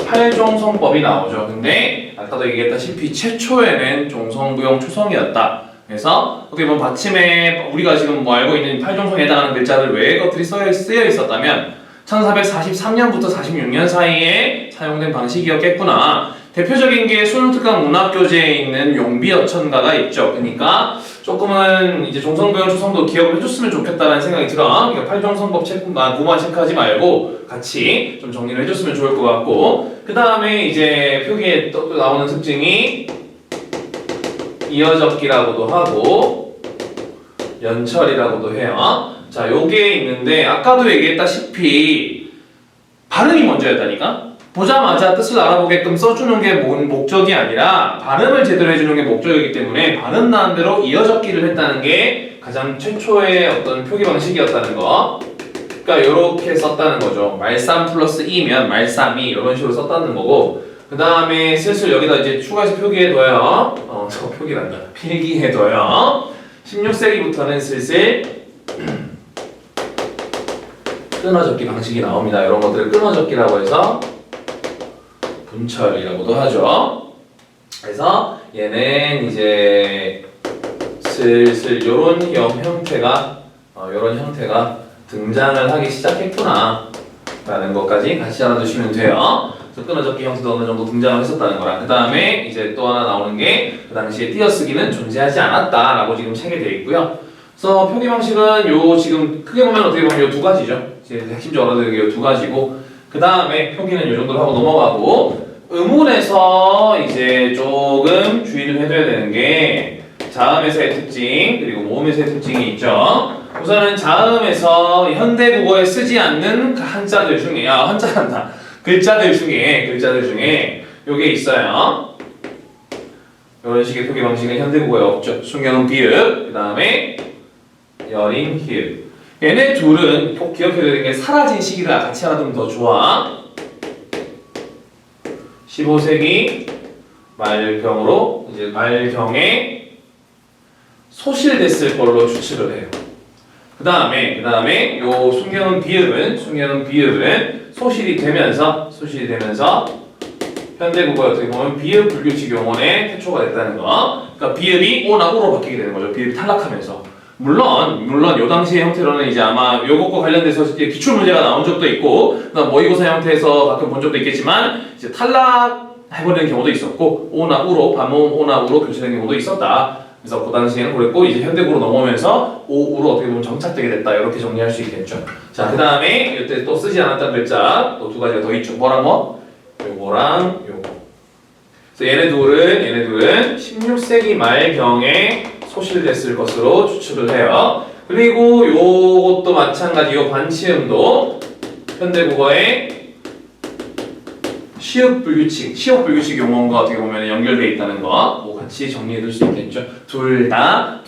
8종성법이 나오죠. 근데 아까도 얘기했다시피 최초에는 종성부용 초성이었다. 그래서 어떻게 보면 받침에 우리가 지금 뭐 알고 있는 8종성에 해당하는 글자들 외의 것들이 쓰여 있었다면 1443년부터 46년 사이에 사용된 방식이었겠구나. 대표적인 게 수능특강 문학교재에 있는 용비어천가가 있죠. 그러니까 조금은 이제 종성부용 초성도 기억을 해줬으면 좋겠다는 생각이 들어. 그러니까 8종성법 구만 체크하지 말고 같이 좀 정리를 해줬으면 좋을 것 같고 그 다음에 이제 표기에 또 나오는 특징이 이어적기라고도 하고 연철이라고도 해요. 자, 요게 있는데 아까도 얘기했다시피 발음이 먼저였다니까? 보자마자 뜻을 알아보게끔 써주는 게 목적이 아니라 발음을 제대로 해주는 게 목적이기 때문에 발음 나은 대로 이어적기를 했다는 게 가장 최초의 어떤 표기 방식이었다는 거. 그러니까 이렇게 썼다는 거죠. 말삼 플러스 이면 말삼이 이런 식으로 썼다는 거고 그 다음에 슬슬 여기다 이제 추가해서 표기해둬요. 저 표기란다. 필기해둬요. 16세기부터는 슬슬 끊어적기 방식이 나옵니다. 이런 것들을 끊어적기라고 해서 분철이라고도 하죠. 그래서 얘는 이제 슬슬 요런 형태가 등장을 하기 시작했구나 라는 것까지 같이 알아두시면 돼요. 그래서 끊어적기 형태도 어느 정도 등장을 했었다는 거랑 그 다음에 이제 또 하나 나오는 게 그 당시에 띄어쓰기는 존재하지 않았다라고 지금 책에 되어 있고요. 그래서 표기 방식은 요 지금 크게 보면 어떻게 보면 요 두 가지죠. 이제 핵심적으로 알아두는 게 요 두 가지고 그 다음에 표기는 요 정도로 하고 넘어가고 음운에서 이제 조금 주의를 해줘야 되는 게 자음에서의 특징 그리고 모음에서의 특징이 있죠. 우선은 자음에서 현대국어에 쓰지 않는 한자들 중에 글자들 중에 요게 있어요. 이런 식의 표기 방식은 현대국어에 없죠. 숨겨놓은 비읍 그 다음에 여린 히읗 얘네 둘은 꼭 기억해야 되는 게 사라진 시기라 같이 알아두면 더 좋아. 15세기 말경으로 이제 말경에 소실됐을 걸로 추측을 해요. 그 다음에 요 숨겨놓은 비읍은 소실이 되면서 현대국어에 어떻게 보면 비읍 불규칙 용언의 태초가 됐다는 거. 그러니까 비읍이 오나 우로 바뀌게 되는 거죠. 비읍이 탈락하면서. 물론 요 당시의 형태로는 이제 아마 요것과 관련돼서 기출 문제가 나온 적도 있고, 그다음 모의고사 형태에서 가끔 본 적도 있겠지만 이제 탈락해버리는 경우도 있었고, 오나 우로 반모음 오나 우로 교체되는 경우도 있었다. 그래서 그 당시에는 그랬고 이제 현대국으로 넘어오면서 오우로 어떻게 보면 정착되게 됐다 이렇게 정리할 수 있겠죠. 자, 그 다음에 이때 또 쓰지 않았던 글자 또 두 가지가 더 있죠. 뭐랑 뭐? 요거랑 요거. 그래서 얘네 둘은 16세기 말경에 소실됐을 것으로 추측을 해요. 그리고 요것도 마찬가지 요 반치음도 현대국어의 시옷 불규칙 용어가 어떻게 보면 연결되어 있다는 거. 뭐 같이 정리해둘 수 있겠죠. 둘 다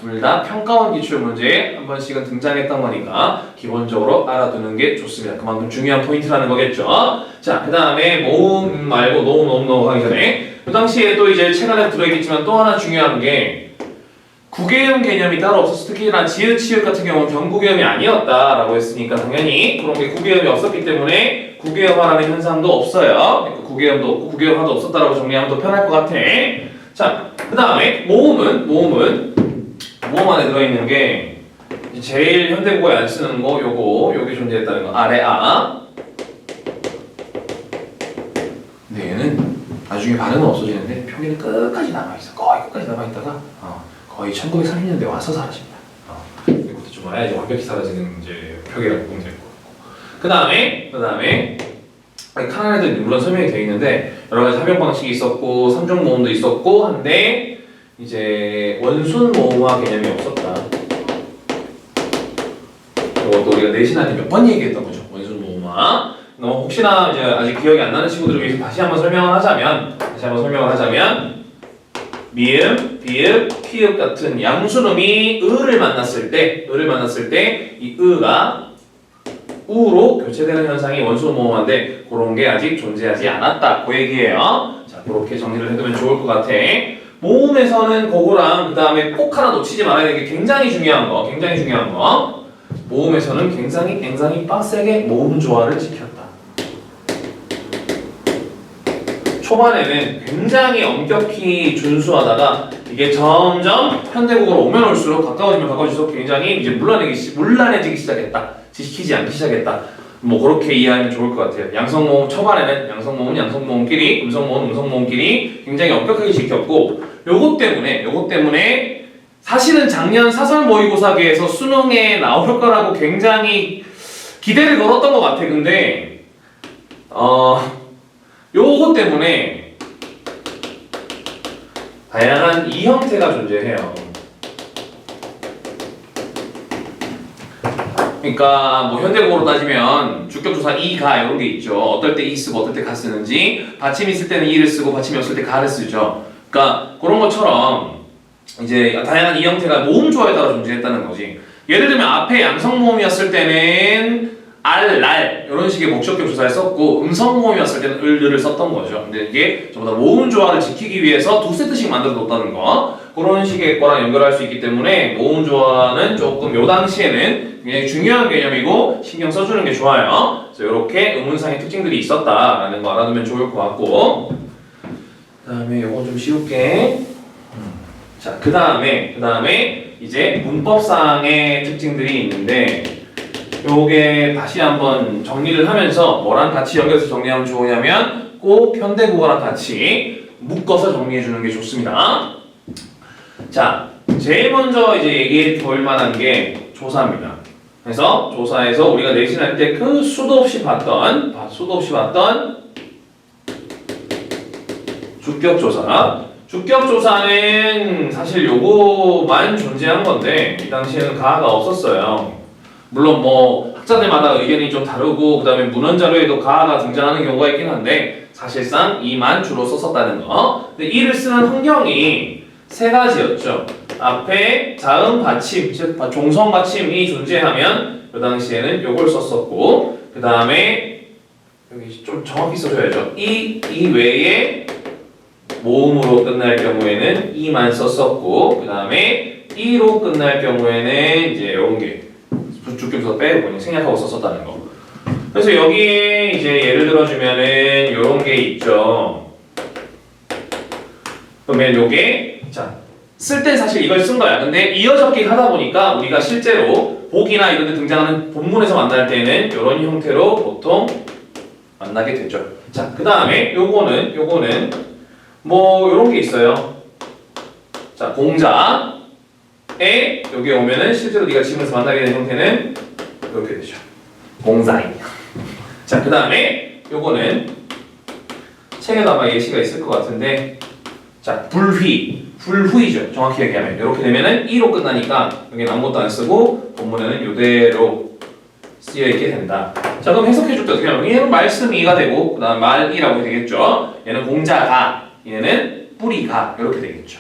평가원 기출 문제에 한 번씩은 등장했던 거니까 기본적으로 알아두는 게 좋습니다. 그만큼 중요한 포인트라는 거겠죠. 자, 그 다음에 모음 말고 너무 하기 전에 그 당시에 또 이제 책 안에 들어있겠지만 또 하나 중요한 게 구개음 개념이 따로 없어서 특히나 지읒, 치읒 같은 경우는 병구개음이 아니었다라고 했으니까 당연히 그런 게 구개음이 없었기 때문에 구개음화라는 현상도 없어요. 그러니까 구개음도 없고 구개음화도 없었다라고 정리하면 더 편할 것 같아. 자, 그 다음에 모음 안에 들어있는 게 제일 현대국어에 안 쓰는 거 요게 존재했다는 거 아래 아. 근데 얘는 나중에 발음은 없어지는데 표기는 끝까지 남아있어. 거의 끝까지 남아있다가 거의 1930년대 와서 사라집니다. 이것도 좀 와야지 완벽히 사라지는 이제 표기라고 보면 될 것 같고. 그 다음에 카나다에도 물론 설명이 되어 있는데 여러 가지 합용 방식이 있었고 3종 모음도 있었고 한데 이제 원순 모음화 개념이 없었다. 이것도 우리가 내신한테 몇 번 얘기했던 거죠. 원순 모음화. 혹시나 이제 아직 기억이 안 나는 친구들을 위해서 다시 한번 설명을 하자면 미음, 비읍, 피읍 같은 양순음이 을을 만났을 때 이 으가 우로 교체되는 현상이 원순 모음화인데 그런 게 아직 존재하지 않았다. 그 얘기예요. 자, 그렇게 정리를 해두면 좋을 것 같아. 모음에서는 그거랑 그 다음에 꼭 하나 놓치지 말아야 되는 게 굉장히 중요한 거. 모음에서는 굉장히 빡세게 모음 조화를 지켰다. 초반에는 굉장히 엄격히 준수하다가 이게 점점 현대국어로 오면 올수록 가까워질수록 굉장히 이제 물란해지기 시작했다. 지키지 않기 시작했다. 뭐 그렇게 이해하면 좋을 것 같아요. 양성모음 초반에는 양성모음끼리, 음성모음끼리 굉장히 엄격하게 지켰고 요것 때문에 사실은 작년 사설 모의고사계에서 수능에 나올 거라고 굉장히 기대를 걸었던 것 같아. 근데 요것 때문에 다양한 이 형태가 존재해요. 그러니까 뭐 현대국어로 따지면 주격조사 이가 이런 게 있죠. 어떨 때 이 쓰고 어떨 때 가 쓰는지 받침 있을 때는 이를 쓰고 받침이 없을 때 가를 쓰죠. 그러니까 그런 것처럼 이제 다양한 이 형태가 모음 조화에 따라 존재했다는 거지. 예를 들면 앞에 양성 모음이었을 때는 알, 날 이런 식의 목적격 조사를 썼고 음성 모음이었을 때는 을을 썼던 거죠. 근데 이게 전부 다 모음 조화를 지키기 위해서 두 세트씩 만들어 뒀다는 거 그런 식의 거랑 연결할 수 있기 때문에 모음 조화는 조금 요 당시에는 굉장히 중요한 개념이고 신경 써주는 게 좋아요. 그래서 이렇게 음운상의 특징들이 있었다라는 거 알아두면 좋을 것 같고 그 다음에 요건 좀 쉬울게. 자, 그 다음에 이제 문법상의 특징들이 있는데 요게 다시 한번 정리를 하면서 뭐랑 같이 연결해서 정리하면 좋으냐면 꼭 현대국어랑 같이 묶어서 정리해주는 게 좋습니다. 자, 제일 먼저 이제 얘기해 볼 만한 게 조사입니다. 그래서 조사에서 우리가 내신할 때 그 수도 없이 봤던 주격조사. 주격조사는 사실 요거만 존재한 건데 이 당시에는 가가 없었어요. 물론 뭐 학자들마다 의견이 좀 다르고 그 다음에 문헌자료에도 가가 등장하는 경우가 있긴 한데 사실상 이만 주로 썼었다는 거. 근데 이를 쓰는 환경이 세 가지였죠. 앞에 자음 받침, 즉 종성 받침이 존재하면 그 당시에는 요걸 썼었고 그 다음에 여기 좀 정확히 써줘야죠. 이 외에 모음으로 끝날 경우에는 이만 썼었고 그 다음에 이로 끝날 경우에는 이제 이런 게 주격조사 빼고 그냥 생략하고 썼었다는 거. 그래서 여기에 이제 예를 들어주면은 이런 게 있죠. 그러면 요게 자 쓸 때 사실 이걸 쓴 거야. 근데 이어적기 하다 보니까 우리가 실제로 복이나 이런 데 등장하는 본문에서 만날 때는 이런 형태로 보통 만나게 되죠. 자, 그 다음에 요거는 뭐 이런 게 있어요. 자, 공자에 여기 오면은 실제로 네가 지문에서 만나게 되는 형태는 이렇게 되죠. 공자인. 자, 그 다음에 요거는 책에도 아마 예시가 있을 것 같은데 자, 불휘죠. 정확히 얘기하면 이렇게 되면은 이로 끝나니까 여기는 아무것도 안 쓰고 본문에는 이대로 쓰여 있게 된다. 자, 그럼 해석해 줄게 어떻게 하면 얘는 말씀이가 되고 그다음 말이라고 되겠죠. 얘는 공자가, 얘는 뿌리가 이렇게 되겠죠.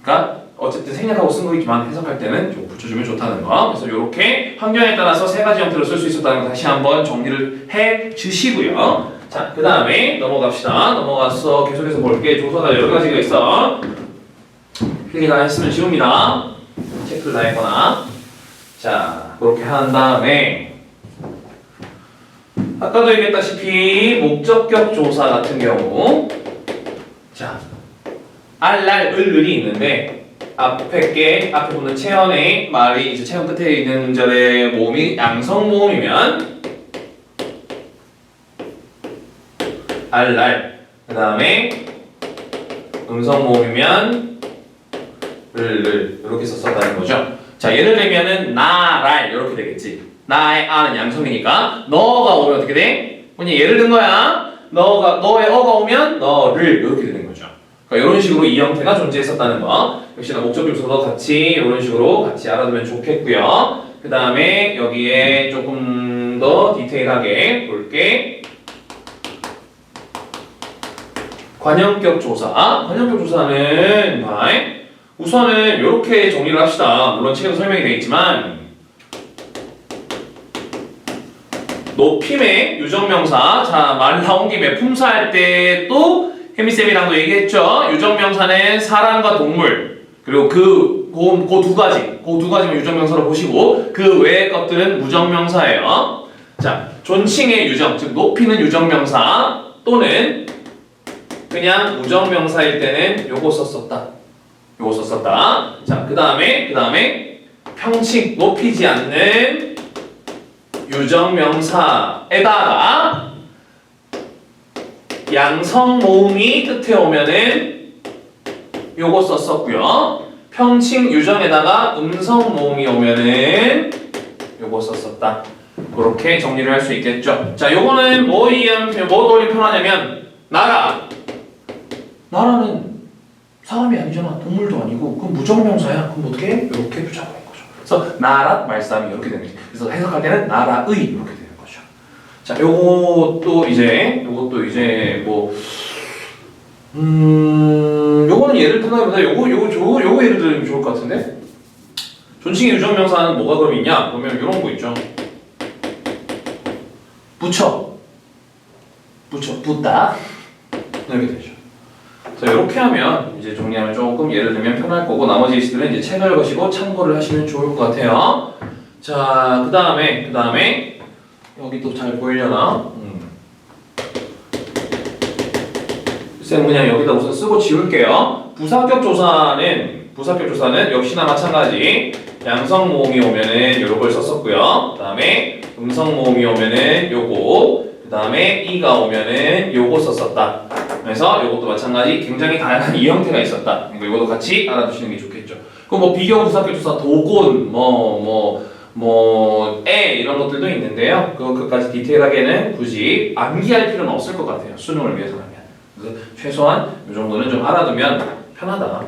그러니까 어쨌든 생략하고 쓴 거이지만 해석할 때는 좀 붙여주면 좋다는 거. 그래서 이렇게 환경에 따라서 세 가지 형태로 쓸 수 있었다는 거 다시 한번 정리를 해 주시고요. 자, 그 다음에 넘어갑시다. 넘어가서 계속해서 볼게. 조사가 여러 가지가 있어. 필기 다 했으면 지웁니다. 체크를 다 했거나. 자, 그렇게 한 다음에 아까도 얘기했다시피 목적격 조사 같은 경우 자, 알날 을을이 있는데 앞에 붙는 체언의 말이 이제 체언 끝에 있는 음절의 모음이 양성 모음이면 알날 그 다음에 음성 모음이면 을을 이렇게 썼다는 거죠. 자, 예를 들면은 나랄 이렇게 되겠지. 나의 아는 양성이니까 너가 오면 어떻게 돼? 그냥 예를 든 거야. 너의 어가 오면 너를 이렇게 되는 거죠. 그러니까 이런 식으로 이 형태가 존재했었다는 거. 역시나 목적 요소도 같이 이런 식으로 같이 알아두면 좋겠고요. 그 다음에 여기에 조금 더 디테일하게 볼게. 관형격 조사. 관형격 조사는 우선은 이렇게 정리를 합시다. 물론 책에도 설명이 되어 있지만 높임의 유정명사. 자, 말 나온 김에 품사할 때 또 혜미쌤이랑도 얘기했죠. 유정명사는 사람과 동물 그리고 그 두 가지만 유정명사로 보시고 그 외의 것들은 무정명사예요. 자, 존칭의 유정, 즉 높이는 유정명사 또는 그냥 무정명사일 때는 요거 썼었다. 자, 그 다음에 평칭, 높이지 않는 유정명사에다가 양성 모음이 끝에 오면은 요거 썼었고요. 평칭 유정에다가 음성 모음이 오면은 요거 썼었다. 그렇게 정리를 할 수 있겠죠. 자, 요거는 뭐 돌림 편하냐면 나라는 사람이 아니잖아. 동물도 아니고 그럼 무정명사야. 그럼 어떻게 해? 이렇게 표작하는 거죠. 그래서 나라 말싸움이 이렇게 되는 거죠. 그래서 해석할 때는 나라의 이렇게 되는 거죠. 자, 요것도 이제 요거는 예를 들어보다 요거 예를 들면 좋을 것 같은데. 존칭의 유정명사는 뭐가 그럼 있냐? 그러면 이런 거 있죠. 붙다 이렇게 되죠. 자, 이렇게 하면 이제 정리하면 조금 예를 들면 편할 거고 나머지 시들은 이제 책을 보시고 참고를 하시면 좋을 것 같아요. 자, 그 다음에 여기 또 잘 보이려나? 쌤 그냥 여기다 우선 쓰고 지울게요. 부사격 조사는 역시나 마찬가지 양성 모음이 오면은 요걸 썼었고요. 그 다음에 음성 모음이 오면은 요거, 그 다음에 이가 오면은 요거 썼었다. 그래서 이것도 마찬가지 굉장히 다양한 이 형태가 있었다. 이것도 같이 알아두시는 게 좋겠죠. 그럼 뭐 비교 부사격 조사 도곤 이런 것들도 있는데요. 그것까지 디테일하게는 굳이 암기할 필요는 없을 것 같아요. 수능을 위해서라면. 그래서 최소한 이 정도는 좀 알아두면 편하다.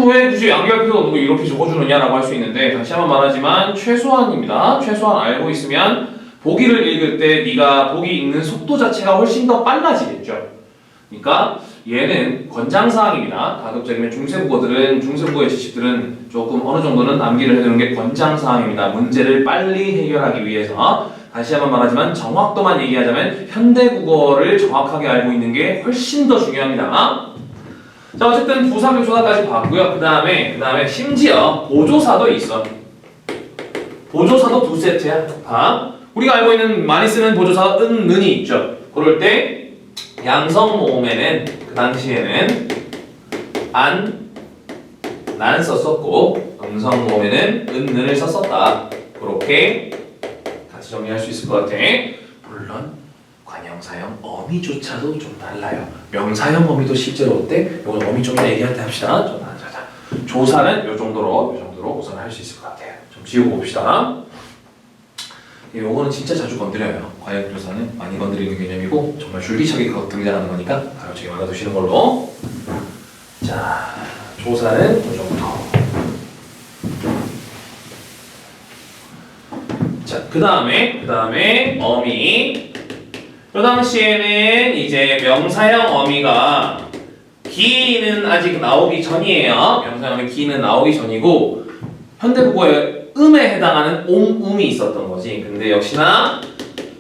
왜 굳이 암기할 필요가 없고 이렇게 적어주느냐라고 할 수 있는데 다시 한번 말하지만 최소한입니다. 최소한 알고 있으면 보기를 읽을 때 네가 보기 읽는 속도 자체가 훨씬 더 빨라지겠죠. 그러니까 얘는 권장사항입니다. 가급적이면 중세국어의 지식들은 조금 어느 정도는 암기를 해두는 게 권장사항입니다. 문제를 빨리 해결하기 위해서. 다시 한번 말하지만 정확도만 얘기하자면 현대국어를 정확하게 알고 있는 게 훨씬 더 중요합니다. 자, 어쨌든 부사격 조사까지 봤고요. 그 다음에 심지어 보조사도 있어. 보조사도 두 세트야. 우리가 알고 있는 많이 쓰는 보조사 은이 있죠. 그럴 때 양성 모음에는 그 당시에는 난 썼었고 음성 모음에는 은을 썼었다. 그렇게 같이 정리할 수 있을 것 같아. 물론 관형사형 어미조차도 좀 달라요. 명사형 어미도 실제로 어때? 이건 어미 좀 얘기할 때 합시다. 조사는 요 정도로 우선 할 수 있을 것 같아요. 좀 지우고 봅시다. 요거는 진짜 자주 건드려요. 관형조사는 많이 건드리는 개념이고 정말 줄기차게 등장하는 거니까 바로 지금 알아두시는 걸로. 자, 조사는 이 정도. 자, 그 다음에 어미. 그 당시에는 이제 명사형 어미가 기는 아직 나오기 전이에요. 명사형의 기는 나오기 전이고 현대국어의 음에 해당하는 음이 있었던 거지. 근데 역시나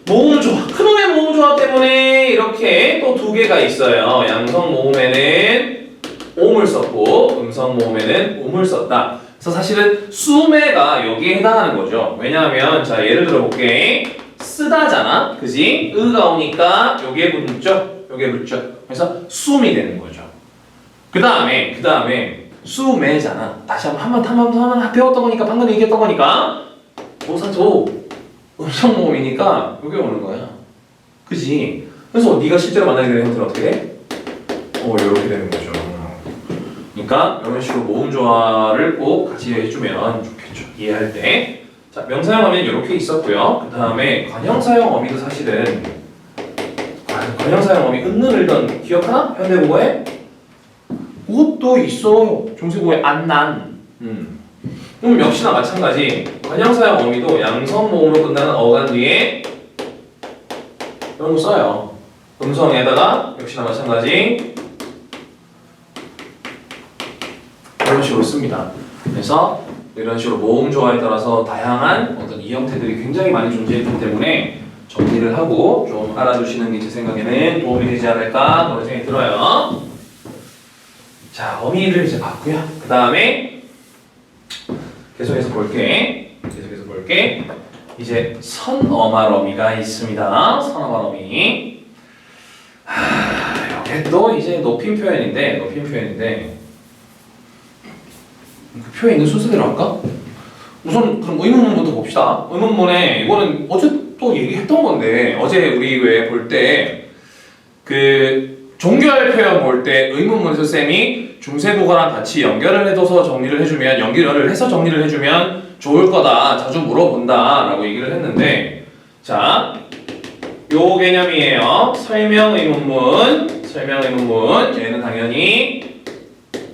모음조화, 큰음의 모음조화 때문에 이렇게 또 두 개가 있어요. 양성 모음에는 옴을 썼고 음성 모음에는 음을 썼다. 그래서 사실은 수매가 여기에 해당하는 거죠. 왜냐하면 자 예를 들어 볼게. 쓰다잖아, 그지? 의가 오니까 여기에 붙죠, 여기에 붙죠. 그래서 수음이 되는 거죠. 그 다음에 수매잖아. 다시 한번 배웠던 거니까 방금 얘기했던 거니까 도사도 음성 모음이니까 여기 오는 거야, 그지? 그래서 네가 실제로 만나게 되는 형태는 어떻게 돼? 이렇게 되는 거죠. 그러니까 이런 식으로 모음 조화를 꼭 같이 해주면 좋겠죠. 이해할 때. 자, 명사형 어미는 이렇게 있었고요. 그 다음에 관형사형 어미도 사실은 관형사형 어미 은는을던 기억하나? 현대국어에? 그것도 있어. 중세국어에 안난. 그럼 역시나 마찬가지. 관형사형 어미도 양성 모음으로 끝나는 어간 뒤에 이런 거 써요. 음성에다가 역시나 마찬가지 이런 식으로 씁니다. 그래서 이런 식으로 모음 조화에 따라서 다양한 어떤 이 형태들이 굉장히 많이 존재했기 때문에 정리를 하고 좀 알아두시는 게 제 생각에는 도움이 되지 않을까 그런 생각이 들어요. 자, 어미를 이제 봤고요. 그 다음에 계속해서 볼게. 이제 선어말 어미가 있습니다. 선어말 어미. 이게 또 이제 높임 표현인데 그 표에 있는 순서대로 할까? 우선 그럼 의문문부터 봅시다. 의문문에 이거는 어제 또 얘기했던 건데 어제 우리 왜 볼 때 그 종결 표현 볼 때 의문문에서 쌤이 중세국어랑 같이 연결을 해둬서 정리를 해서 정리를 해주면 좋을 거다. 자주 물어본다 라고 얘기를 했는데 자, 요 개념이에요. 설명 의문문 얘는 당연히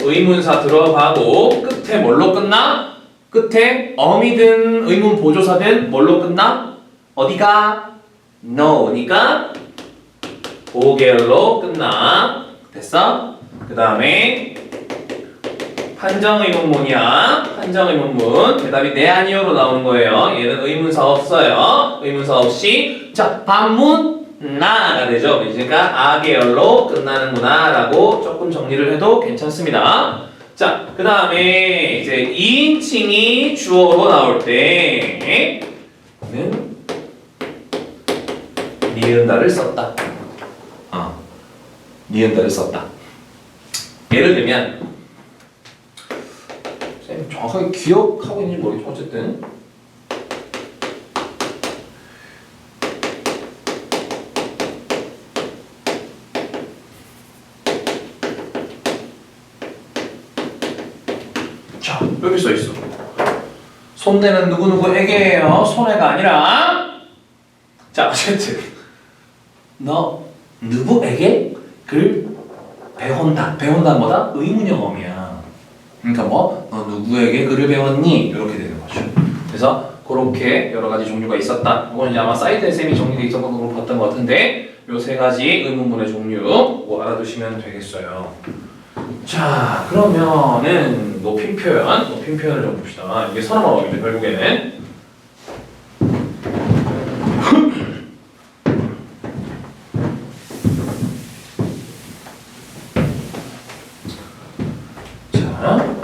의문사 들어가고 끝에 뭘로 끝나? 끝에 어미든 의문 보조사든 뭘로 끝나? 어디가? no니까 보계열로 끝나. 됐어? 그 다음에 판정의문문이야. 판정의문문 대답이 네 아니요로 나오는 거예요. 얘는 의문사 없어요. 의문사 없이 자 반문 나가 되죠. 그러니까 아계열로 끝나는구나 라고 조금 정리를 해도 괜찮습니다. 자, 그 다음에 이제 2인칭이 주어로 나올 때는 니은다를 썼다. 니은다를 썼다. 예를 들면 쌤 정확하게 기억하고 있는지 모르겠지만 어쨌든 자, 여기 써있어. 손대는 누구누구에게예요. 손해가 아니라. 자, 어쨌든 너 누구에게 글 배운다. 배운다는 뭐다? 의문형 어미야. 그러니까 뭐 너 누구에게 글을 배웠니? 이렇게 되는 거죠. 그래서 그렇게 여러 가지 종류가 있었다. 이건 이제 아마 사이트에 쌤이 정리되어 있었던 걸 봤던 것 같은데 요 세 가지 의문문의 종류 뭐 알아두시면 되겠어요. 자, 그러면은 높임 표현을 좀 봅시다. 이게 선어말 어미인데 결국에는 자,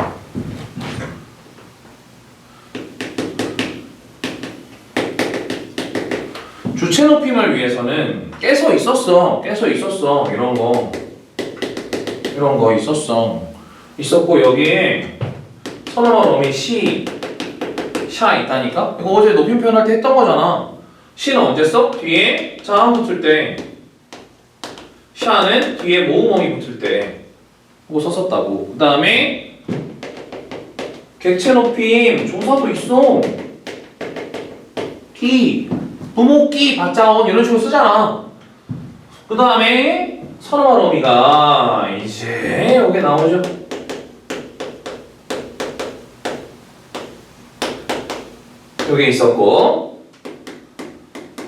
주체 높임을 위해서는 깨서 있었어. 이런 거 있었고 여기에 선어말 어미 시, 샤 있다니까? 이거 어제 높임 표현할 때 했던 거잖아. 시는 언제 써? 뒤에 자음 붙을 때. 샤는 뒤에 모음어미 붙을 때. 그거 썼었다고. 그 다음에 객체 높임 조사도 있어. 끼, 부모끼, 받자언 이런 식으로 쓰잖아. 그 다음에 선어말 어미가 이제 여기 나오죠. 여기 있었고,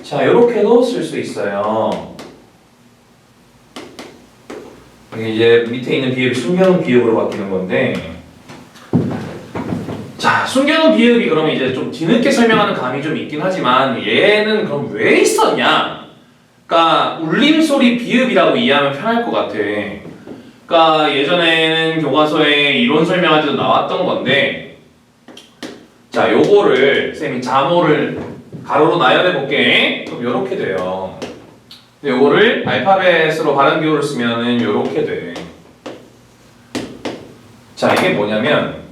자, 요렇게도 쓸 수 있어요. 이제 밑에 있는 비읍이 숨겨놓은 비읍으로 바뀌는 건데, 자, 숨겨놓은 비읍이 그러면 이제 좀 뒤늦게 설명하는 감이 좀 있긴 하지만 얘는 그럼 왜 있었냐? 그러니까 울림소리 비읍이라고 이해하면 편할 것 같아. 그러니까 예전에는 교과서에 이론 설명할 때도 나왔던 건데, 자, 요거를 쌤이 자모를 가로로 나열해 볼게. 그럼 요렇게 돼요. 요거를 알파벳으로 발음 기호를 쓰면은 요렇게 돼. 자, 이게 뭐냐면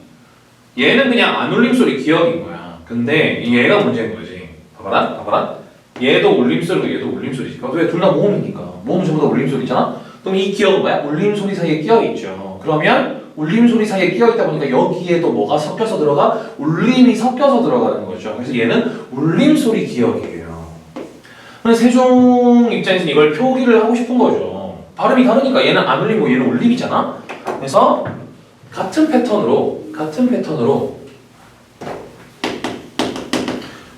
얘는 그냥 안 울림소리 기억인 거야. 근데 얘가 문제인 거지. 봐봐라, 봐봐라. 얘도 울림소리고 얘도 울림소리지. 왜? 둘 다 모음이니까. 모음은 전부 다 울림소리잖아? 그럼 이 기억은 뭐야? 울림소리 사이에 끼어있죠. 그러면 울림소리 사이에 끼어있다 보니까 여기에도 뭐가 섞여서 들어가? 울림이 섞여서 들어가는 거죠. 그래서 얘는 울림소리 기억이에요. 근데 세종 입장에서는 이걸 표기를 하고 싶은 거죠. 발음이 다르니까 얘는 안 울리고 얘는 울림이잖아? 그래서 같은 패턴으로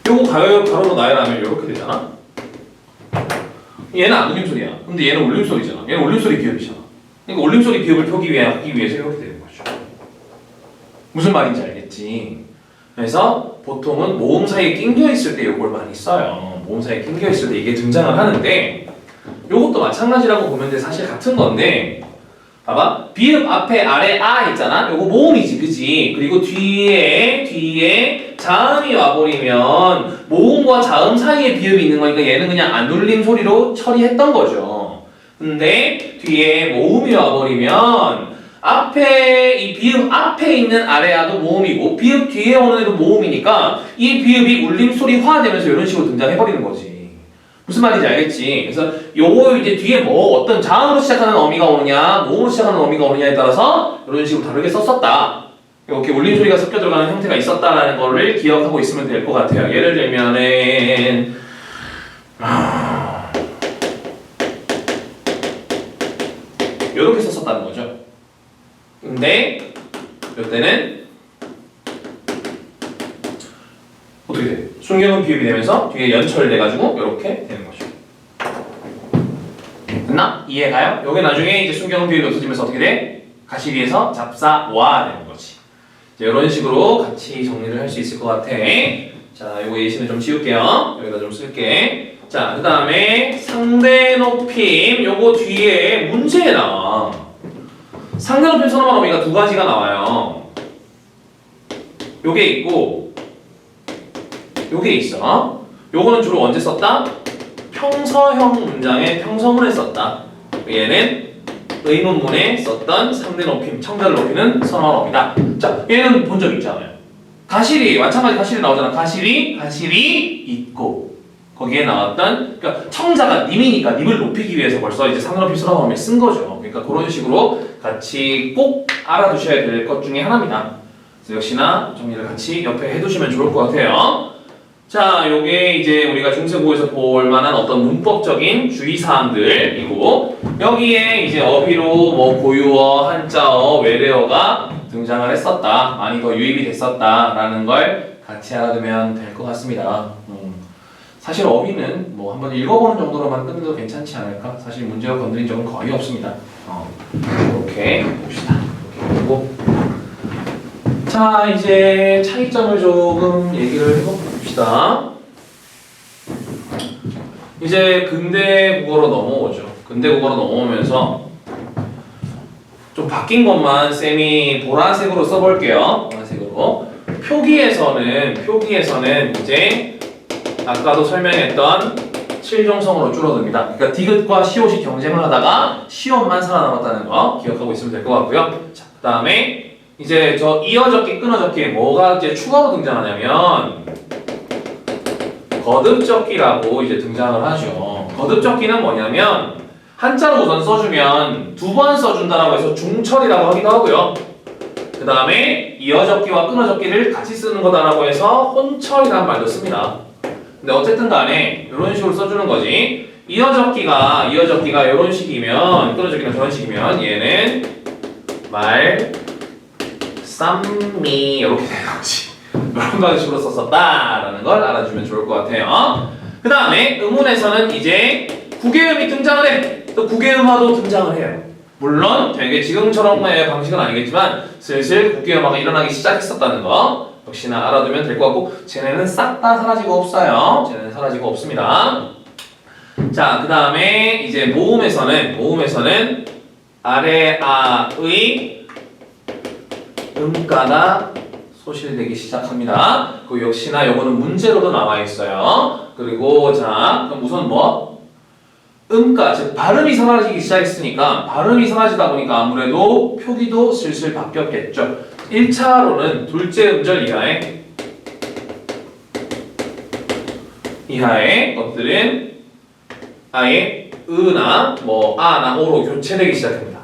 요거 가로로 나열하면 이렇게 되잖아? 얘는 안 울림소리야. 근데 얘는 울림소리잖아. 얘는 울림소리 비읍이잖아. 그러니까 울림소리 비읍을 하기 위해서 이렇게 되는 거죠. 무슨 말인지 알겠지? 그래서 보통은 모음 사이에 낑겨 있을 때 이걸 많이 써요. 모음 사이에 낑겨 있을 때 이게 등장을 하는데 요것도 마찬가지라고 보면 돼. 사실 같은 건데 봐봐. 비읍 앞에 아래 아 있잖아. 요거 모음이지, 그지? 그리고 뒤에 자음이 와버리면 모음과 자음 사이에 비읍이 있는 거니까 얘는 그냥 안 울림 소리로 처리했던 거죠. 근데 뒤에 모음이 와버리면 앞에 이 비읍 앞에 있는 아래아도 모음이고 비읍 뒤에 오는 애도 모음이니까 이 비읍이 울림 소리화되면서 이런 식으로 등장해버리는 거지. 무슨 말인지 알겠지? 그래서 요거 이제 뒤에 뭐 어떤 자음으로 시작하는 어미가 오느냐, 모음으로 시작하는 어미가 오느냐에 따라서 이런 식으로 다르게 썼었다. 이렇게 울림 소리가 섞여 들어가는 형태가 있었다라는 거를 기억하고 있으면 될 것 같아요. 예를 들면은 이렇게 썼었다는 거죠. 근데 이때는 어떻게 돼? 숨겨놓은 비읍이 되면서 뒤에 연철돼가지고 이렇게 되는 거죠. 됐나? 이해가요? 요게 나중에 이제 숨겨놓은 비읍이 없어지면서 어떻게 돼? 가시리에서 잡사와 되는 거지. 이제 이런 식으로 같이 정리를 할 수 있을 것 같아. 자, 요거 예시는 좀 지울게요. 여기다 좀 쓸게. 자, 그 다음에 상대 높임. 요거 뒤에 문제에 나와. 상대 높임 선어만 어미가 두 가지가 나와요. 요게 있고 요게 있어. 요거는 주로 언제 썼다? 평서형 문장에 평서문에 썼다. 얘는 의문문에 썼던 상대 높임, 청자를 높이는 선어어미다. 자, 얘는 본 적 있잖아요. 가실이, 마찬가지 가실이 나오잖아. 가실이 있고 거기에 나왔던, 그러니까 청자가 님이니까 님을 높이기 위해서 벌써 이제 상대 높임 선어어미 쓴 거죠. 그러니까 그런 식으로 같이 꼭 알아두셔야 될 것 중에 하나입니다. 그래서 역시나 정리를 같이 옆에 해두시면 좋을 것 같아요. 자, 요게 이제 우리가 중세국어에서 볼 만한 어떤 문법적인 주의사항들이고, 여기에 이제 어휘로 뭐 고유어, 한자어, 외래어가 등장을 했었다, 많이 더 유입이 됐었다라는 걸 같이 알아두면 될 것 같습니다. 사실 어휘는 뭐 한번 읽어보는 정도로만 끝내도 괜찮지 않을까? 사실 문제가 건드린 적은 거의 없습니다. 이렇게 봅시다. 이렇게 보고, 자, 이제 차이점을 조금 얘기를 해봅시다. 이제 근대 국어로 넘어오죠. 근대 국어로 넘어오면서 좀 바뀐 것만 쌤이 보라색으로 써볼게요. 보라색으로. 표기에서는 이제 아까도 설명했던 7정성으로 줄어듭니다. 그러니까 디귿과 시옷이 경쟁을 하다가 시옷만 살아남았다는 거 기억하고 있으면 될 것 같고요. 자, 그 다음에 이제 저 이어적기, 끊어적기에 뭐가 이제 추가로 등장하냐면 거듭적기라고 이제 등장을 하죠. 거듭적기는 뭐냐면 한자로 우선 써주면 두 번 써준다라고 해서 중철이라고 하기도 하고요. 그 다음에 이어적기와 끊어적기를 같이 쓰는 거다라고 해서 혼철이라는 말도 씁니다. 근데 어쨌든 간에 이런 식으로 써주는 거지. 이어적기가 이런 식이면 끊어적기는 저런 식이면 얘는 말 쌈미 이렇게 되는 거지. 이런 방식으로 썼었다라는 걸 알아주면 좋을 것 같아요. 그 다음에 음운에서는 이제 구개음이 등장을 해. 또 구개음화도 등장을 해요. 물론 되게 지금처럼의 방식은 아니겠지만 슬슬 국기연화가 일어나기 시작했었다는 거 역시나 알아두면 될 것 같고 쟤네는 싹 다 사라지고 없어요. 쟤네는 사라지고 없습니다. 자, 그 다음에 이제 모음에서는 아래 아의 음가가 소실되기 시작합니다. 그 역시나 요거는 문제로도 나와 있어요. 그리고 자, 그럼 우선 음가, 즉 발음이 사라지기 시작했으니까 발음이 사라지다 보니까 아무래도 표기도 슬슬 바뀌었겠죠. 1차로는 둘째 음절 이하의 것들은 아예 으나 아나 오로 교체되기 시작합니다.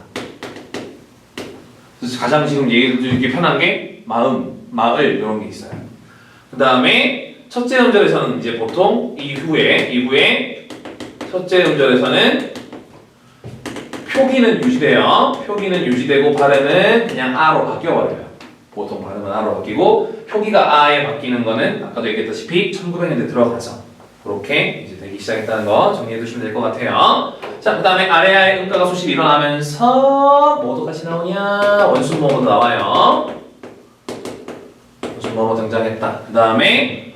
그래서 가장 지금 얘기 드리기 편한 게 마을 이런 게 있어요. 그 다음에 첫째 음절에서는 이제 보통 이후에 첫째 음절에서는 표기는 유지돼요. 표기는 유지되고 발음은 그냥 아로 바뀌어버려요. 보통 발음은 아로 바뀌고 표기가 아에 바뀌는 거는 아까도 얘기했다시피 1900년대 들어가서 그렇게 이제 되기 시작했다는 거 정리해 두시면 될 것 같아요. 자, 그 다음에 아래아의 음가가 소실이 일어나면서 뭐도 같이 나오냐? 원순 뭐뭐 나와요. 원순 뭐뭐 등장했다. 그 다음에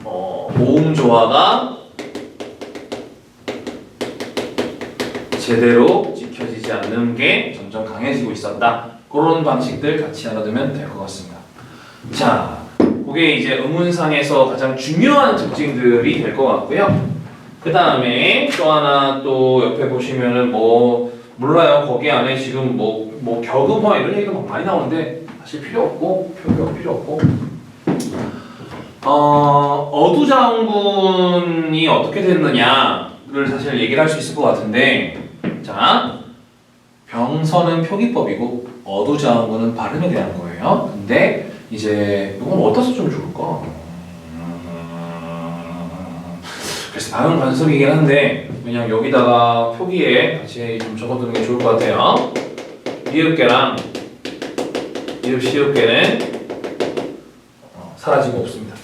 모음 조화가 제대로 지켜지지 않는 게 점점 강해지고 있었다. 그런 방식들 같이 알아두면 될 것 같습니다. 자, 그게 이제 음운상에서 가장 중요한 특징들이 될 것 같고요. 그 다음에 또 하나 또 옆에 보시면은 몰라요. 거기 안에 지금 격음화 이런 얘기가 막 많이 나오는데 사실 필요 없고 표기가 필요 없고 어두장군이 어떻게 됐느냐를 사실 얘기를 할 수 있을 것 같은데 자, 병선은 표기법이고 어두장군은 발음에 대한 거예요. 근데 이제 이건 어디다 써주면 좋을까? 그래서 발음 관습이긴 한데 그냥 여기다가 표기에 같이 좀 적어두는 게 좋을 것 같아요. 이읍계랑 이읍시읍계는 사라지고 없습니다.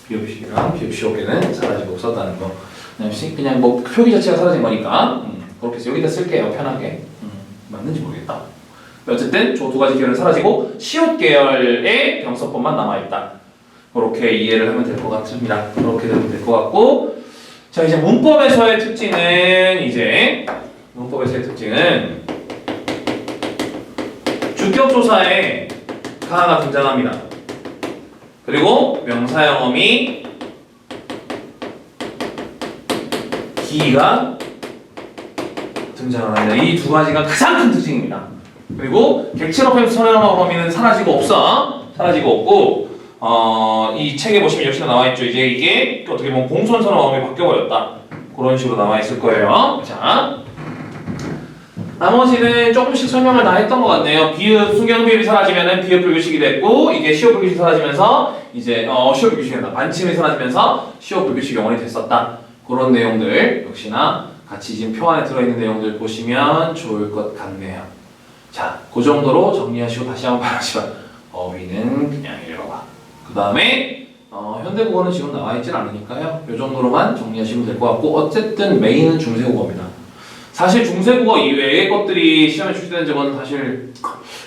비읍시랑 비읍시읍계는 사라지고 없었다는 거. 그냥 표기 자체가 사라진 거니까 그렇게 해서 여기다 쓸게요. 편하게. 맞는지 모르겠다. 어쨌든 저 두 가지 계열은 사라지고 시옷 계열의 병서법만 남아있다. 그렇게 이해를 하면 될 것 같습니다. 그렇게 되면 될 것 같고 자, 이제 문법에서의 특징은 주격조사에 가가 등장합니다. 그리고 명사형음이 기가 등장을 합니다. 이 두 가지가 가장 큰 특징입니다. 그리고 객체로 선행어법 범위는 사라지고 없고 이 책에 보시면 역시나 나와 있죠. 이제 이게 어떻게 보면 공손 선언 범위 바뀌어버렸다. 그런 식으로 나와 있을 거예요. 자, 나머지는 조금씩 설명을 다 했던 것 같네요. 비읍 순경비읍이 사라지면은 비읍 불규칙이 됐고 이게 시옷 불규칙이 사라지면서 이제 시옷 불규칙이 된다. 반침이 사라지면서 시옷 불규칙이 영원히 됐었다. 그런 내용들 역시나 같이 지금 표 안에 들어있는 내용들 보시면 좋을 것 같네요. 자, 그 정도로 정리하시고 다시 한번 말하지만 어휘는 그냥 읽어봐. 그 다음에 현대국어는 지금 나와 있진 않으니까요. 이 정도로만 정리하시면 될 것 같고 어쨌든 메인은 중세국어입니다. 사실 중세국어 이외의 것들이 시험에 출제된 적은 사실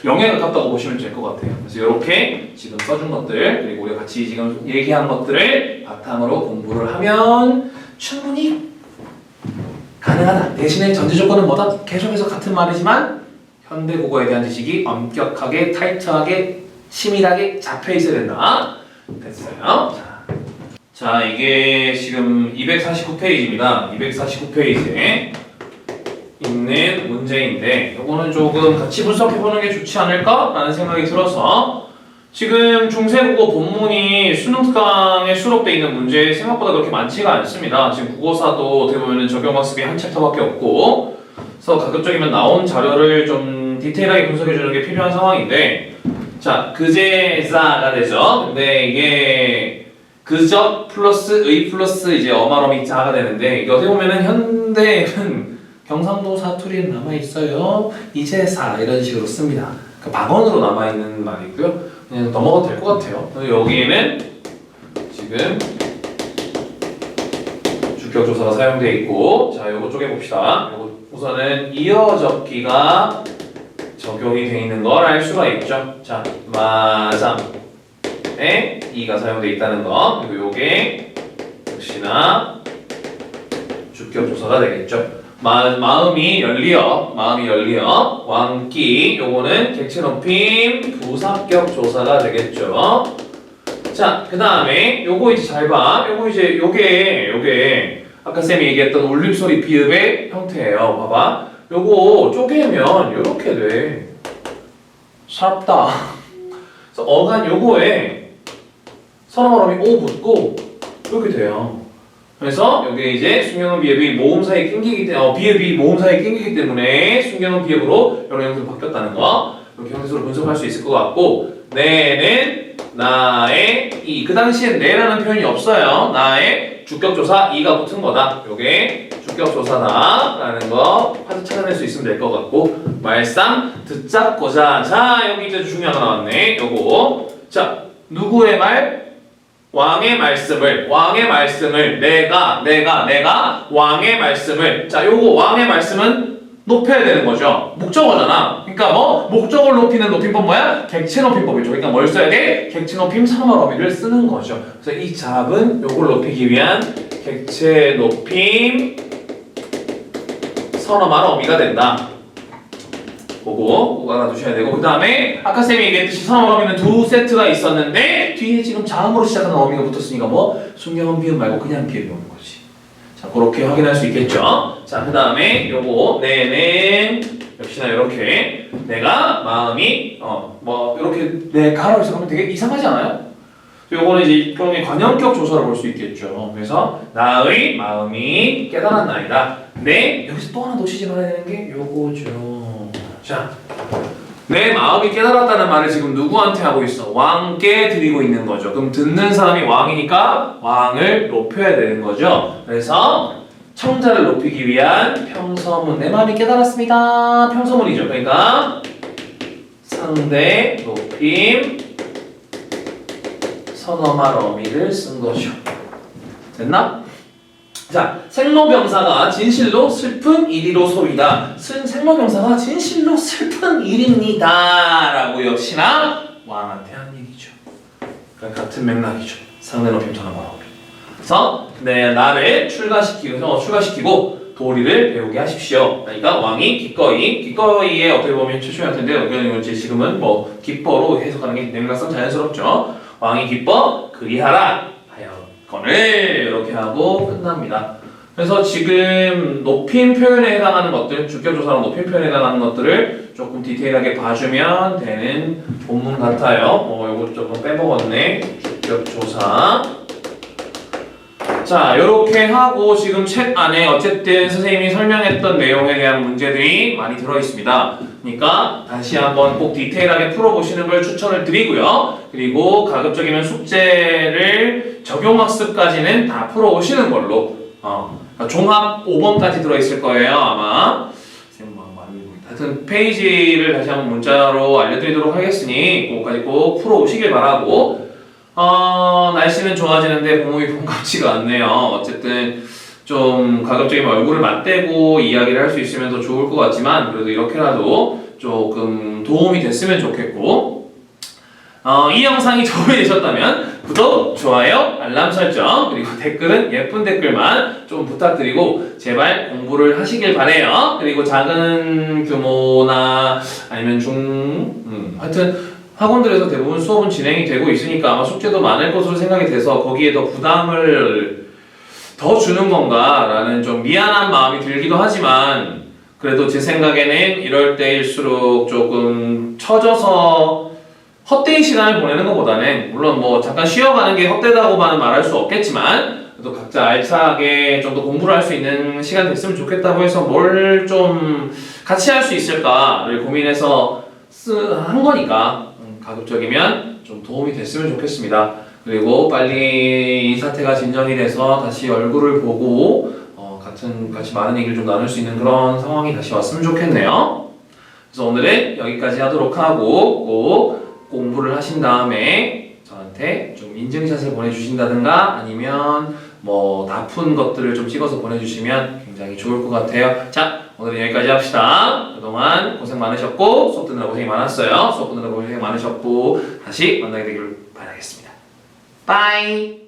0에 가깝다고 보시면 될 것 같아요. 그래서 이렇게 지금 써준 것들 그리고 우리가 같이 지금 얘기한 것들을 바탕으로 공부를 하면 충분히 가능하다. 대신에 전제 조건은 뭐다? 계속해서 같은 말이지만 현대국어에 대한 지식이 엄격하게, 타이트하게, 치밀하게 잡혀 있어야 된다. 됐어요. 자, 이게 지금 249페이지입니다. 249페이지에 있는 문제인데 이거는 조금 같이 분석해보는 게 좋지 않을까라는 생각이 들어서 지금 중세국어 본문이 수능특강에 수록되어 있는 문제 생각보다 그렇게 많지가 않습니다. 지금 국어사도 어떻게 보면 적용학습이 한 챕터밖에 없고 그래서 가급적이면 나온 자료를 좀 디테일하게 분석해주는 게 필요한 상황인데 자, 그제사가 되죠. 근데 이게 그저 플러스 의 플러스 이제 어마어미 자가 되는데 이게 어떻게 보면은 현대에는 경상도 사투리는 남아있어요. 이제사 이런 식으로 씁니다. 그 박언으로 남아있는 말이고요. 그냥 넘어가도 될 것 같아요. 여기에는 지금 주격조사가 사용되어 있고 자, 요거 쪼개봅시다. 우선은 이어 적기가 적용이 되어 있는 걸 알 수가 있죠. 자, 마삼에 이가 사용되어 있다는 거. 그리고 요게 역시나 주격조사가 되겠죠. 마음이 열리어 왕기 요거는 객체 높임 부사격 조사가 되겠죠. 자, 그 다음에 요거 이제 잘 봐. 요거 이제 요게 아까 쌤이 얘기했던 올림소리 비읍의 형태예요. 봐봐. 요거 쪼개면 요렇게 돼. 살았다. 그래서 어간 요거에 선어말음이 오 붙고 이렇게 돼요. 그래서 여기 이제 숨겨놓은 비읍이 모음 사이에 낑기기 때문에 비읍이 모음 사이에 낑기기 때문에 숨겨놓은 비읍으로 여러 형태로 바뀌었다는 거 이렇게 형태로 분석할 수 있을 것 같고 내는 나의 이 그 당시엔 내라는 표현이 없어요. 나의 주격조사 이가 붙은 거다. 요게 주격조사다라는 거 찾아낼 수 있으면 될 것 같고 말상 듣잡고자 자 여기 이제 중요한 거 나왔네. 요거 자 누구의 말? 왕의 말씀을 내가 왕의 말씀을 자 요거 왕의 말씀은 높여야 되는 거죠. 목적어잖아. 그러니까 뭐 목적어를 높이는 높임법 뭐야? 객체 높임법이죠. 그러니까 뭘 써야 돼? 객체 높임 선어말 어미를 쓰는 거죠. 그래서 이 잡은 요걸 높이기 위한 객체 높임 선어말 어미가 된다. 보고 알아두셔야 되고 그 다음에 아까 쌤이 얘기했듯이 선어말 어미는 두 세트가 있었는데 뒤에 지금 자음으로 시작하는 어미가 붙었으니까 뭐 숨겨놓은 비읍 말고 그냥 비읍이 오는 거지. 자 그렇게 확인할 수 있겠죠. 자 그 다음에 요거 내는 역시나 이렇게 내가 마음이 뭐 이렇게 내가라고 해석하면 되게 이상하지 않아요? 요거는 이제 일종의 관형격 조사를 볼 수 있겠죠. 그래서 나의 마음이 깨달은 나이다. 네 여기서 또 하나 놓치지 말아야 되는 게 요거죠. 자, 내 마음이 깨달았다는 말을 지금 누구한테 하고 있어? 왕께 드리고 있는 거죠. 그럼 듣는 사람이 왕이니까 왕을 높여야 되는 거죠. 그래서 청자를 높이기 위한 평서문. 내 마음이 깨달았습니다. 평서문이죠. 그러니까 상대 높임 선어말 어미를 쓴 거죠. 됐나? 자, 생로병사가 진실로 슬픈 일이로 소리다. 생로병사가 진실로 슬픈 일입니다. 라고 역시나 왕한테 한 얘기죠. 그러니까 같은 맥락이죠. 상대 높임 선어말 어미. 그래서 나를 출가시키고 도리를 배우게 하십시오. 그러니까 왕이 기꺼이에 어떻게 보면 최초의 형태인데 여기는 지금은 뭐 기뻐로 해석하는 게 맥락상 자연스럽죠. 왕이 기뻐 그리하라 하여건을 이렇게 하고 끝납니다. 그래서 지금 높임 표현에 해당하는 것들, 주격조사랑 높임 표현에 해당하는 것들을 조금 디테일하게 봐주면 되는 본문 같아요. 요거 조금 빼먹었네. 주격조사. 자, 요렇게 하고 지금 책 안에 어쨌든 선생님이 설명했던 내용에 대한 문제들이 많이 들어있습니다. 그러니까 다시 한번 꼭 디테일하게 풀어보시는 걸 추천을 드리고요. 그리고 가급적이면 숙제를 적용학습까지는 다 풀어오시는 걸로 그러니까 종합 5번까지 들어있을 거예요. 아마 하여튼 페이지를 다시 한번 문자로 알려드리도록 하겠으니 그거까지 꼭 풀어오시길 바라고 날씨는 좋아지는데 봄이 봄 같지가 않네요. 어쨌든 좀 가급적이면 얼굴을 맞대고 이야기를 할 수 있으면 더 좋을 것 같지만 그래도 이렇게라도 조금 도움이 됐으면 좋겠고 이 영상이 도움이 되셨다면 구독, 좋아요, 알람 설정 그리고 댓글은 예쁜 댓글만 좀 부탁드리고 제발 공부를 하시길 바래요. 그리고 작은 규모나 아니면 하여튼 학원들에서 대부분 수업은 진행이 되고 있으니까 아마 숙제도 많을 것으로 생각이 돼서 거기에 더 부담을 더 주는 건가 라는 좀 미안한 마음이 들기도 하지만 그래도 제 생각에는 이럴 때일수록 조금 처져서 헛되이 시간을 보내는 것보다는 물론 뭐 잠깐 쉬어가는 게 헛되다고만은 말할 수 없겠지만 그래도 각자 알차게 좀 더 공부를 할 수 있는 시간 됐으면 좋겠다고 해서 뭘 좀 같이 할 수 있을까를 고민해서 한 거니까 가급적이면 좀 도움이 됐으면 좋겠습니다. 그리고 빨리 이 사태가 진정이 돼서 다시 얼굴을 보고 같이 많은 얘기를 좀 나눌 수 있는 그런 상황이 다시 왔으면 좋겠네요. 그래서 오늘은 여기까지 하도록 하고 꼭 공부를 하신 다음에 저한테 좀 인증샷을 보내주신다든가 아니면 뭐 나쁜 것들을 좀 찍어서 보내주시면 굉장히 좋을 것 같아요. 자, 오늘은 여기까지 합시다. 그동안 고생 많으셨고 수업 듣느라 고생이 많았어요. 수업 듣느라 고생 많으셨고 다시 만나게 되기를 바라겠습니다. 빠이.